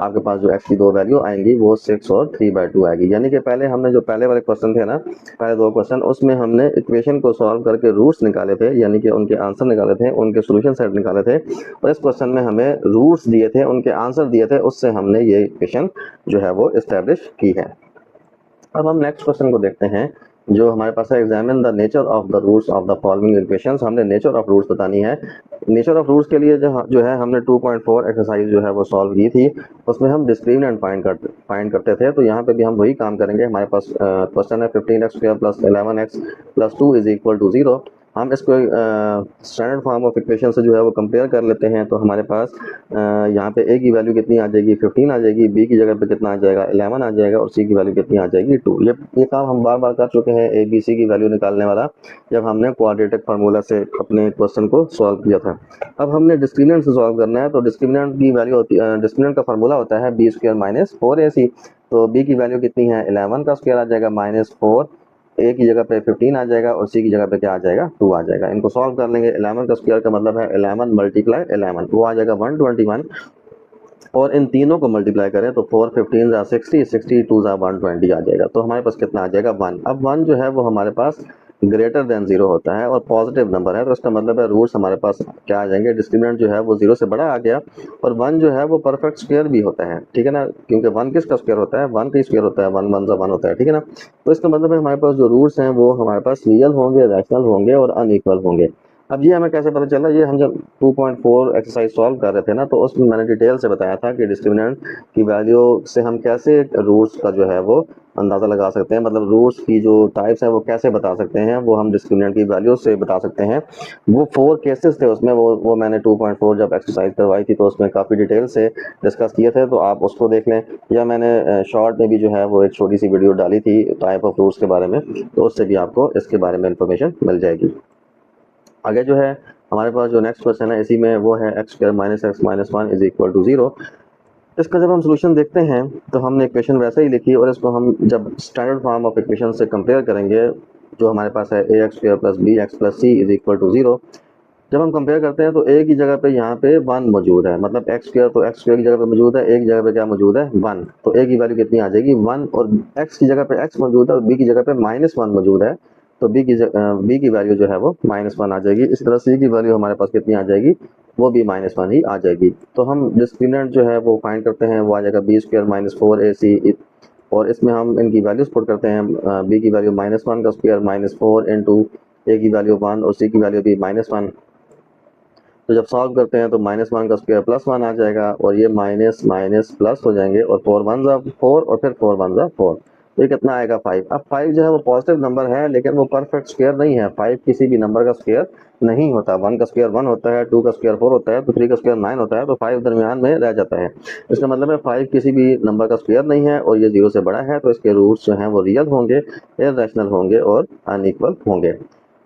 आपके पास जो x की दो वैल्यू आएंगी वो 6 और 3/2 आएगी। यानी कि पहले हमने जो पहले वाले क्वेश्चन थे ना, पहले दो क्वेश्चन, उसमें हमने इक्वेशन को सॉल्व करके रूट्स निकाले थे, यानी कि उनके आंसर निकाले थे, उनके सोल्यूशन सेट निकाले थे। और इस क्वेश्चन में हमें रूट्स दिए थे, उनके आंसर दिए थे, उससे हमने ये इक्वेशन जो है वो इस्टेब्लिश की है। अब हम नेक्स्ट क्वेश्चन को देखते हैं जो हमारे पास है, examine the nature of the roots of the following equations. हमने नेचर ऑफ रूट्स बतानी है। नेचर ऑफ रूट्स के लिए जो है हमने 2.4 एक्सरसाइज जो है वो सॉल्व की थी, उसमें हम डिस्क्रिमिनेंट फाइंड करते थे। तो यहाँ पे भी हम वही काम करेंगे। हमारे पास क्वेश्चन है 15x² + 11x + 2 = 0। हम इसको स्टैंडर्ड फॉर्म ऑफ इक्वेशन से जो है वो कंपेयर कर लेते हैं। तो हमारे पास यहाँ पे a की वैल्यू कितनी आ जाएगी 15 आ जाएगी, b की जगह पे कितना आ जाएगा 11 आ जाएगा और c की वैल्यू कितनी आ जाएगी 2। ये काम हम बार बार कर चुके हैं, a b c की वैल्यू निकालने वाला, जब हमने क्वाड्रेटिक फार्मूला से अपने क्वेश्चन को सॉल्व किया था। अब हमने डिस्क्रिमिनेंट से सॉल्व करना है। तो डिस्क्रिमिनेंट की वैल्यू होती है, डिस्क्रिमिनेंट का फार्मूला होता है b² - 4ac। तो b की वैल्यू कितनी है 11 का स्क्वायर आ जाएगा -4, a की जगह पे 15 आ जाएगा और c की जगह पे क्या आ जाएगा 2 आ जाएगा। इनको सॉल्व कर लेंगे। 11 का स्क्वायर का मतलब है 11 × 11, वो आ जाएगा 121। और इन तीनों को मल्टीप्लाई करें तो 4 15 ज़ा 60, 60 2 ज़ा 120 आ जाएगा। तो हमारे पास कितना आ जाएगा 1। अब 1 जो है वो हमारे पास ग्रेटर देन 0 होता है और पॉजिटिव नंबर है, तो इसका मतलब है रूट्स हमारे पास क्या आ जाएंगे, डिस्क्रिमिनेंट जो है वो 0 से बड़ा आ गया। और 1 जो है वो परफेक्ट स्क्वायर भी होता है, ठीक है ना, क्योंकि 1 किसका स्क्वायर होता है 1 का स्क्वायर होता है, 1 1 ज़ा 1 होता है, ठीक है ना। तो इसका मतलब है हमारे पास जो रूट्स हैं वो हमारे पास रियल होंगे, रैशनल होंगे और अनइक्वल होंगे। अब ये हमें कैसे पता चला, ये हम जब 2.4 एक्सरसाइज सॉल्व कर रहे थे ना, तो उसमें मैंने डिटेल से बताया था कि डिस्क्रिमिनेंट की वैल्यू से हम कैसे रूट्स का जो है वो अंदाज़ा लगा सकते हैं, मतलब रूट्स की जो टाइप्स हैं वो कैसे बता सकते हैं, वो हम डिस्क्रिमिनेंट की वैल्यू से बता सकते हैं। वो 4 केसेस थे उसमें, वो मैंने 2.4 जब एक्सरसाइज करवाई थी तो उसमें काफ़ी डिटेल से डिस्कस किए थे, तो आप उसको देख लें। या मैंने शॉर्ट में भी जो है वो एक छोटी सी वीडियो डाली थी टाइप ऑफ रूट्स के बारे में, तो उससे भी आपको इसके बारे में इंफॉर्मेशन मिल जाएगी। आगे जो है हमारे पास जो नेक्स्ट क्वेश्चन है इसी में वो है X square minus X minus one is equal to 0। इसका जब हम सोल्यूशन देखते हैं तो हमने इक्वेशन वैसे ही लिखी और इसको हम जब स्टैंडर्ड फॉर्म ऑफ इक्वेशन से कंपेयर करेंगे, जो हमारे पास है a x square plus b x plus c is equal to 0। जब हम कंपेयर करते हैं तो ए की जगह पे यहाँ पे 1 मौजूद है, मतलब एक्स स्क्वायर तो एक्स स्क्वायर की जगह पे मौजूद है, ए की जगह पे क्या मौजूद है 1, तो ए की वैल्यू कितनी आ जाएगी 1, और एक्स की जगह पे एक्स मौजूद है और बी की जगह पे -1 मौजूद है, तो बी की वैल्यू जो है वो -1 आ जाएगी। इस तरह सी की वैल्यू हमारे पास कितनी आ जाएगी, वो भी -1 ही आ जाएगी। तो हम डिस्क्रिमिनेंट जो है वो फाइंड करते हैं, वो आ जाएगा बी स्क्वायर माइनस 4ac, और इसमें हम इनकी वैल्यूज पुट करते हैं, बी की वैल्यू -1 का स्क्वायर -4 इंटू ए की वैल्यू 1 और सी की वैल्यू भी -1। तो जब सॉल्व करते हैं तो -1 का स्क्वायर +1 आ जाएगा और ये माइनस माइनस प्लस हो जाएंगे, और 4 1 ज़ा 4 और फिर 4 1 ज़ा 4, तो ये कितना आएगा 5। अब 5 जो है वो पॉजिटिव नंबर है लेकिन वो परफेक्ट स्क्वायर नहीं है, 5 किसी भी नंबर का स्क्वायर नहीं होता। 1 का स्क्वायर 1 होता है, 2 का स्क्वायर 4 होता है, तो 3 का स्क्वायर 9 होता है, तो 5 दरमियान में रह जाता है। इसका मतलब है 5 किसी भी नंबर का स्क्वायर नहीं है और ये 0 से बड़ा है, तो इसके रूट्स जो हैं वो रियल होंगे, इररेशनल होंगे और अनइक्वल होंगे।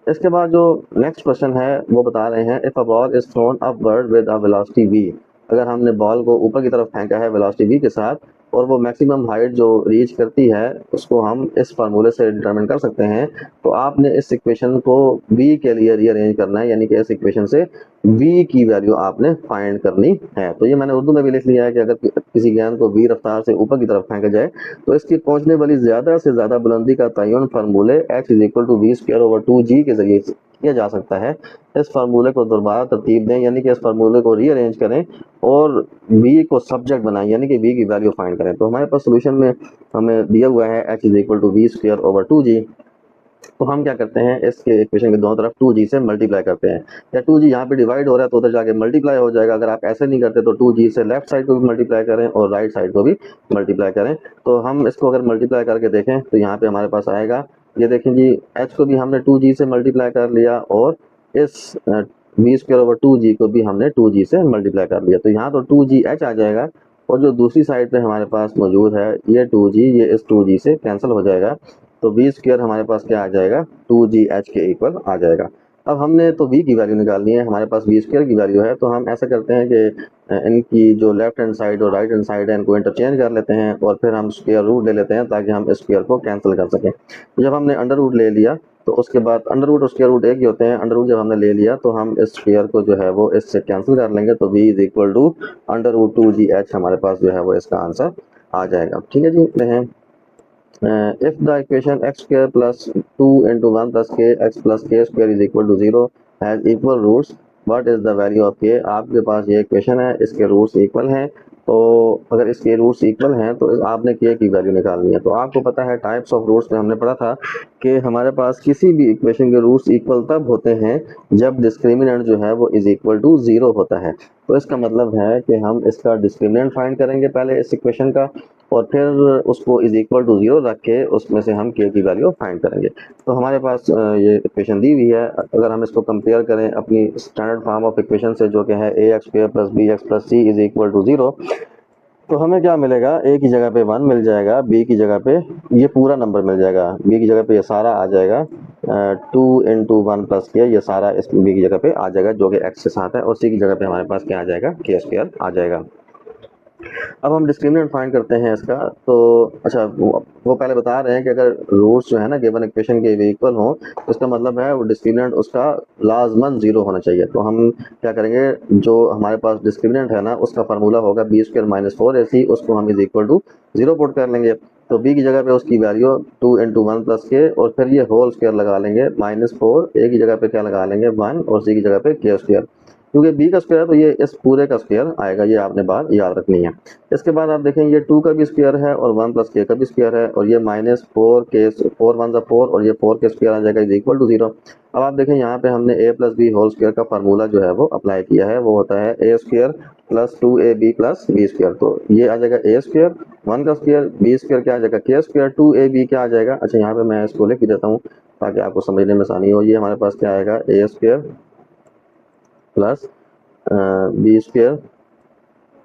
इसके बाद जो नेक्स्ट क्वेश्चन है वो बता रहे हैं, if a ball is throne upward with a velocity v, अगर हमने बॉल को ऊपर की तरफ फेंका है वेलोसिटी v के साथ और वो मैक्सिमम हाइट जो रीच करती है उसको हम इस फार्मूले से डिटरमिन कर सकते हैं। तो आपने इस इक्वेशन को v के लिए रीअरेंज करना है, यानी कि इस इक्वेशन से v की वैल्यू आपने फाइंड करनी है। तो ये मैंने उर्दू में भी लिख लिया है कि अगर किसी गेंद को v रफ्तार से ऊपर की तरफ फेंका जाए तो इसकी पहुंचने वाली ज्यादा से ज्यादा बुलंदी का तयन फार्मूले h is equal to V square over 2g के जरिए किया जा सकता है। इस फार्मूले को दोबारा तरतीब दें, यानी कि इस फार्मूले को रीअरेंज करें और v को सब्जेक्ट बनाएं, यानी कि v की वैल्यू फाइंड करें। तो हमारे पास सोल्यूशन में हमें दिया हुआ है h is equal to V square over 2g। तो हम क्या करते हैं, इसके इक्वेशन के दोनों तरफ 2g से मल्टीप्लाई करते हैं, या 2g यहाँ पे डिवाइड हो रहा है तो उधर जाके मल्टीप्लाई हो जाएगा। अगर आप ऐसे नहीं करते तो 2g से लेफ्ट साइड को भी मल्टीप्लाई करें और राइट साइड को भी मल्टीप्लाई करें। तो हम इसको अगर मल्टीप्लाई करके देखें तो यहाँ पे हमारे पास आएगा, ये देखें जी h को भी हमने 2g से मल्टीप्लाई कर लिया और इस वी स्क्वायर ओवर 2g को भी हमने 2g से मल्टीप्लाई कर लिया, तो यहाँ तो 2gh आ जाएगा, और जो दूसरी साइड पे हमारे पास मौजूद है ये 2g, ये इस 2g से कैंसिल हो जाएगा, तो वी स्क्वायर हमारे पास क्या आ जाएगा 2gh के इक्वल आ जाएगा। अब हमने तो v की वैल्यू निकालनी है, हमारे पास वी स्क्वायर की वैल्यू है, तो हम ऐसा करते हैं कि इनकी जो लेफ्ट हैंड साइड और राइट हैंड साइड है इनको इंटरचेंज कर लेते हैं और फिर हम स्क्वायर रूट ले लेते हैं ताकि हम स्क्वायर को कैंसिल कर सकें। तो जब हमने अंडर रूट ले लिया तो उसके बाद अंडर रूट और स्क्वायर रूट एक ही होते हैं, अंडर रूट जब हमने ले लिया तो हम इस स्क्वायर को जो है वो इससे कैंसिल कर लेंगे, तो v is equal to under root 2gh हमारे पास जो है वो इसका आंसर आ जाएगा। ठीक है जी, हैं if the equation x square plus 2 into 1 plus k x plus k square is equal to 0 has equal roots, what is the value of k। आपके पास ये इक्वेशन है, इसके रूट्स इक्वल हैं, तो अगर इसके रूट्स इक्वल हैं तो आपने k की वैल्यू निकालनी है। तो आपको पता है टाइप्स ऑफ रूट्स में हमने पढ़ा था कि हमारे पास किसी भी इक्वेशन के रूट्स इक्वल तब होते हैं जब डिस्क्रिमिनेंट जो है वो इज इक्वल टू 0 होता है। तो इसका मतलब है कि हम इसका डिस्क्रिमिनेंट फाइंड करेंगे पहले इस इक्वेशन का, और फिर उसको इज इक्वल टू 0 रख के उसमें से हम k की वैल्यू फाइंड करेंगे। तो हमारे पास ये इक्वेशन दी हुई है, अगर हम इसको कंपेयर करें अपनी स्टैंडर्ड फॉर्म ऑफ इक्वेशन से जो कि है a x square plus b x plus c is equal to 0, तो हमें क्या मिलेगा, ए की जगह पे 1 मिल जाएगा, बी की जगह पे ये पूरा नंबर मिल जाएगा, बी की जगह पे ये सारा आ जाएगा 2 इंटू 1 प्लस के, ये सारा इस बी की जगह पे आ जाएगा जो कि एक्स के साथ है, और सी की जगह पे हमारे पास क्या आ जाएगा के स्क्वायर आ जाएगा। अब हम डिस्क्रिमिनेंट फाइंड करते हैं इसका। तो अच्छा वो पहले बता रहे हैं कि अगर रूट्स जो है ना गिवन इक्वेशन के इक्वल हो तो इसका मतलब है वो डिस्क्रिमिनेंट उसका लाजमन 0 होना चाहिए। तो हम क्या करेंगे, जो हमारे पास डिस्क्रिमिनेंट है ना उसका फार्मूला होगा बी स्क्वायर माइनस 4ac, उसको हम इज इक्वल टू 0 पुट कर लेंगे, तो b की जगह पे उसकी वैल्यू 2 इंटू 1 प्लस के और फिर ये होल स्क्वायर लगा लेंगे -4, a की जगह पे क्या लगा लेंगे 1 और c की जगह पे के स्क्वायर, क्योंकि b का स्क्वायर है तो ये इस पूरे का स्क्वायर आएगा, ये आपने बात याद रखनी है। इसके बाद आप देखें ये 2 का भी स्क्वायर है और 1 प्लस के का भी स्क्वायर है, और ये -4 के 4 1 4 और ये 4 के स्क्वायर आ जाएगा इज इक्वल टू 0। अब आप देखें यहाँ पे हमने a plus B whole square का फार्मूला जो है वो अप्लाई किया है, वो होता है a square plus 2ab plus B square, तो ये आ जाएगा a स्क्वायर 1 का स्क्वायर, बी स्क्वायर क्या आ जाएगा के स्क्वायर, 2ab क्या आ जाएगा, अच्छा यहाँ पे मैं इसको लिख देता हूँ ताकि आपको समझने में आसानी हो। ये हमारे पास क्या आएगा a square plus B square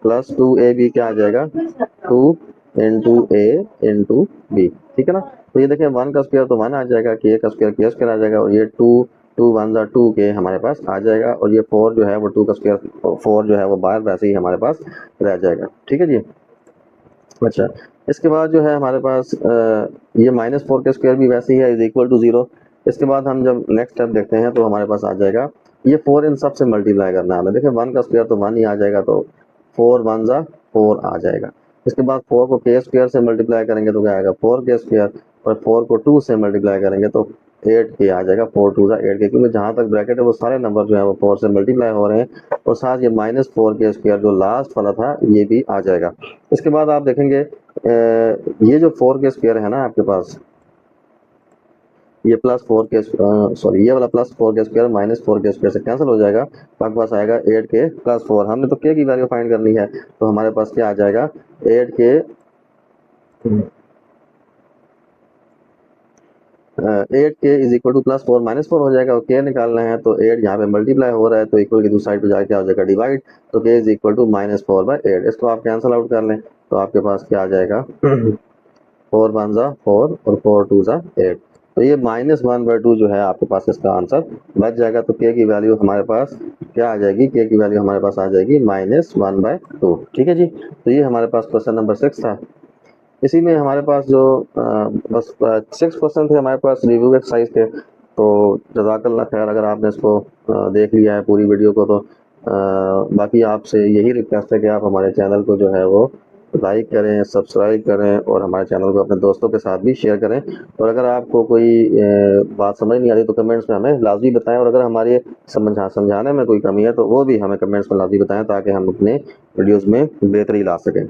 plus 2ab क्या आ जाएगा 2 इंटू ए इंटू बी, ठीक है ना। तो ये देखें 1 का स्क्वायर तो 1 आ जाएगा, के का स्क्वायर आ जाएगा, और ये 2 2 1 जा 2 के हमारे पास आ जाएगा, और ये 4 जो है वो 2 का स्क्वायर 4 जो है वो बाहर वैसे ही हमारे पास रह जाएगा। ठीक है जी। अच्छा, इसके बाद जो है हमारे पास ये -4 का स्क्वायर भी वैसे ही है इज इक्वल टू 0। इसके बाद हम जब नेक्स्ट स्टेप देखते हैं तो हमारे पास आ जाएगा ये 4 इन सब से मल्टीप्लाई करना है हमें। देखिए 1 का स्क्वायर तो 1 ही आ जाएगा, तो 4 1 जा 4 आ जाएगा। इसके बाद 4 को के स्क्वायर से मल्टीप्लाई करेंगे तो क्या आएगा 4 के स्क्वायर, और 4 को 2 से मल्टीप्लाई करेंगे तो 8 के आ जाएगा। 4 2 जा 8 के, क्योंकि जहाँ तक ब्रैकेट है वो सारे नंबर जो है वो 4 से मल्टीप्लाई हो रहे हैं, और साथ ये -4 के स्क्वायर जो लास्ट वाला था ये भी आ जाएगा। इसके बाद आप देखेंगे ये जो 4 के स्क्वायर है ना आपके पास, ये +4 के सॉरी ये वाला +4 के स्क्वायर -4 के स्क्वायर से कैंसिल हो जाएगा, तो आपके पास आएगा 8 के +4। हमने तो के की वैल्यू फाइंड करनी है, तो हमारे पास क्या आ जाएगा 8 के 8 के इज इक्वल टू +4 -4 हो जाएगा, और के निकालना है तो 8 यहाँ पे मल्टीप्लाई हो रहा है तो इक्वल की दूसरी साइड पे जाके क्या हो जाएगा डिवाइड, तो के इज इक्वल टू -4/8। इसको आप कैंसिल आउट कर लें तो आपके पास क्या आ जाएगा 4 1 जा 4 और 4 2 जा 8, तो ये -1/2 जो है आपके पास इसका आंसर बच जाएगा। तो के की वैल्यू हमारे पास क्या आ जाएगी, के की वैल्यू हमारे पास आ जाएगी -1/2। ठीक है जी। तो ये हमारे पास क्वेश्चन नंबर 6 था। इसी में हमारे पास जो बस 6 क्वेश्चन थे हमारे पास रिव्यू एक्सरसाइज के। तो जज़ाकल्लाह खैर अगर आपने इसको देख लिया है पूरी वीडियो को, तो बाकी आपसे यही रिक्वेस्ट है कि आप हमारे चैनल को जो है वो लाइक करें, सब्सक्राइब करें, और हमारे चैनल को अपने दोस्तों के साथ भी शेयर करें। और अगर आपको कोई बात समझ नहीं आ रही तो कमेंट्स में हमें लाजमी बताएं, और अगर हमारे समझाने में कोई कमी है तो वो भी हमें कमेंट्स में लाजमी बताएं, ताकि हम अपने वीडियोज़ में बेहतरी ला सकें।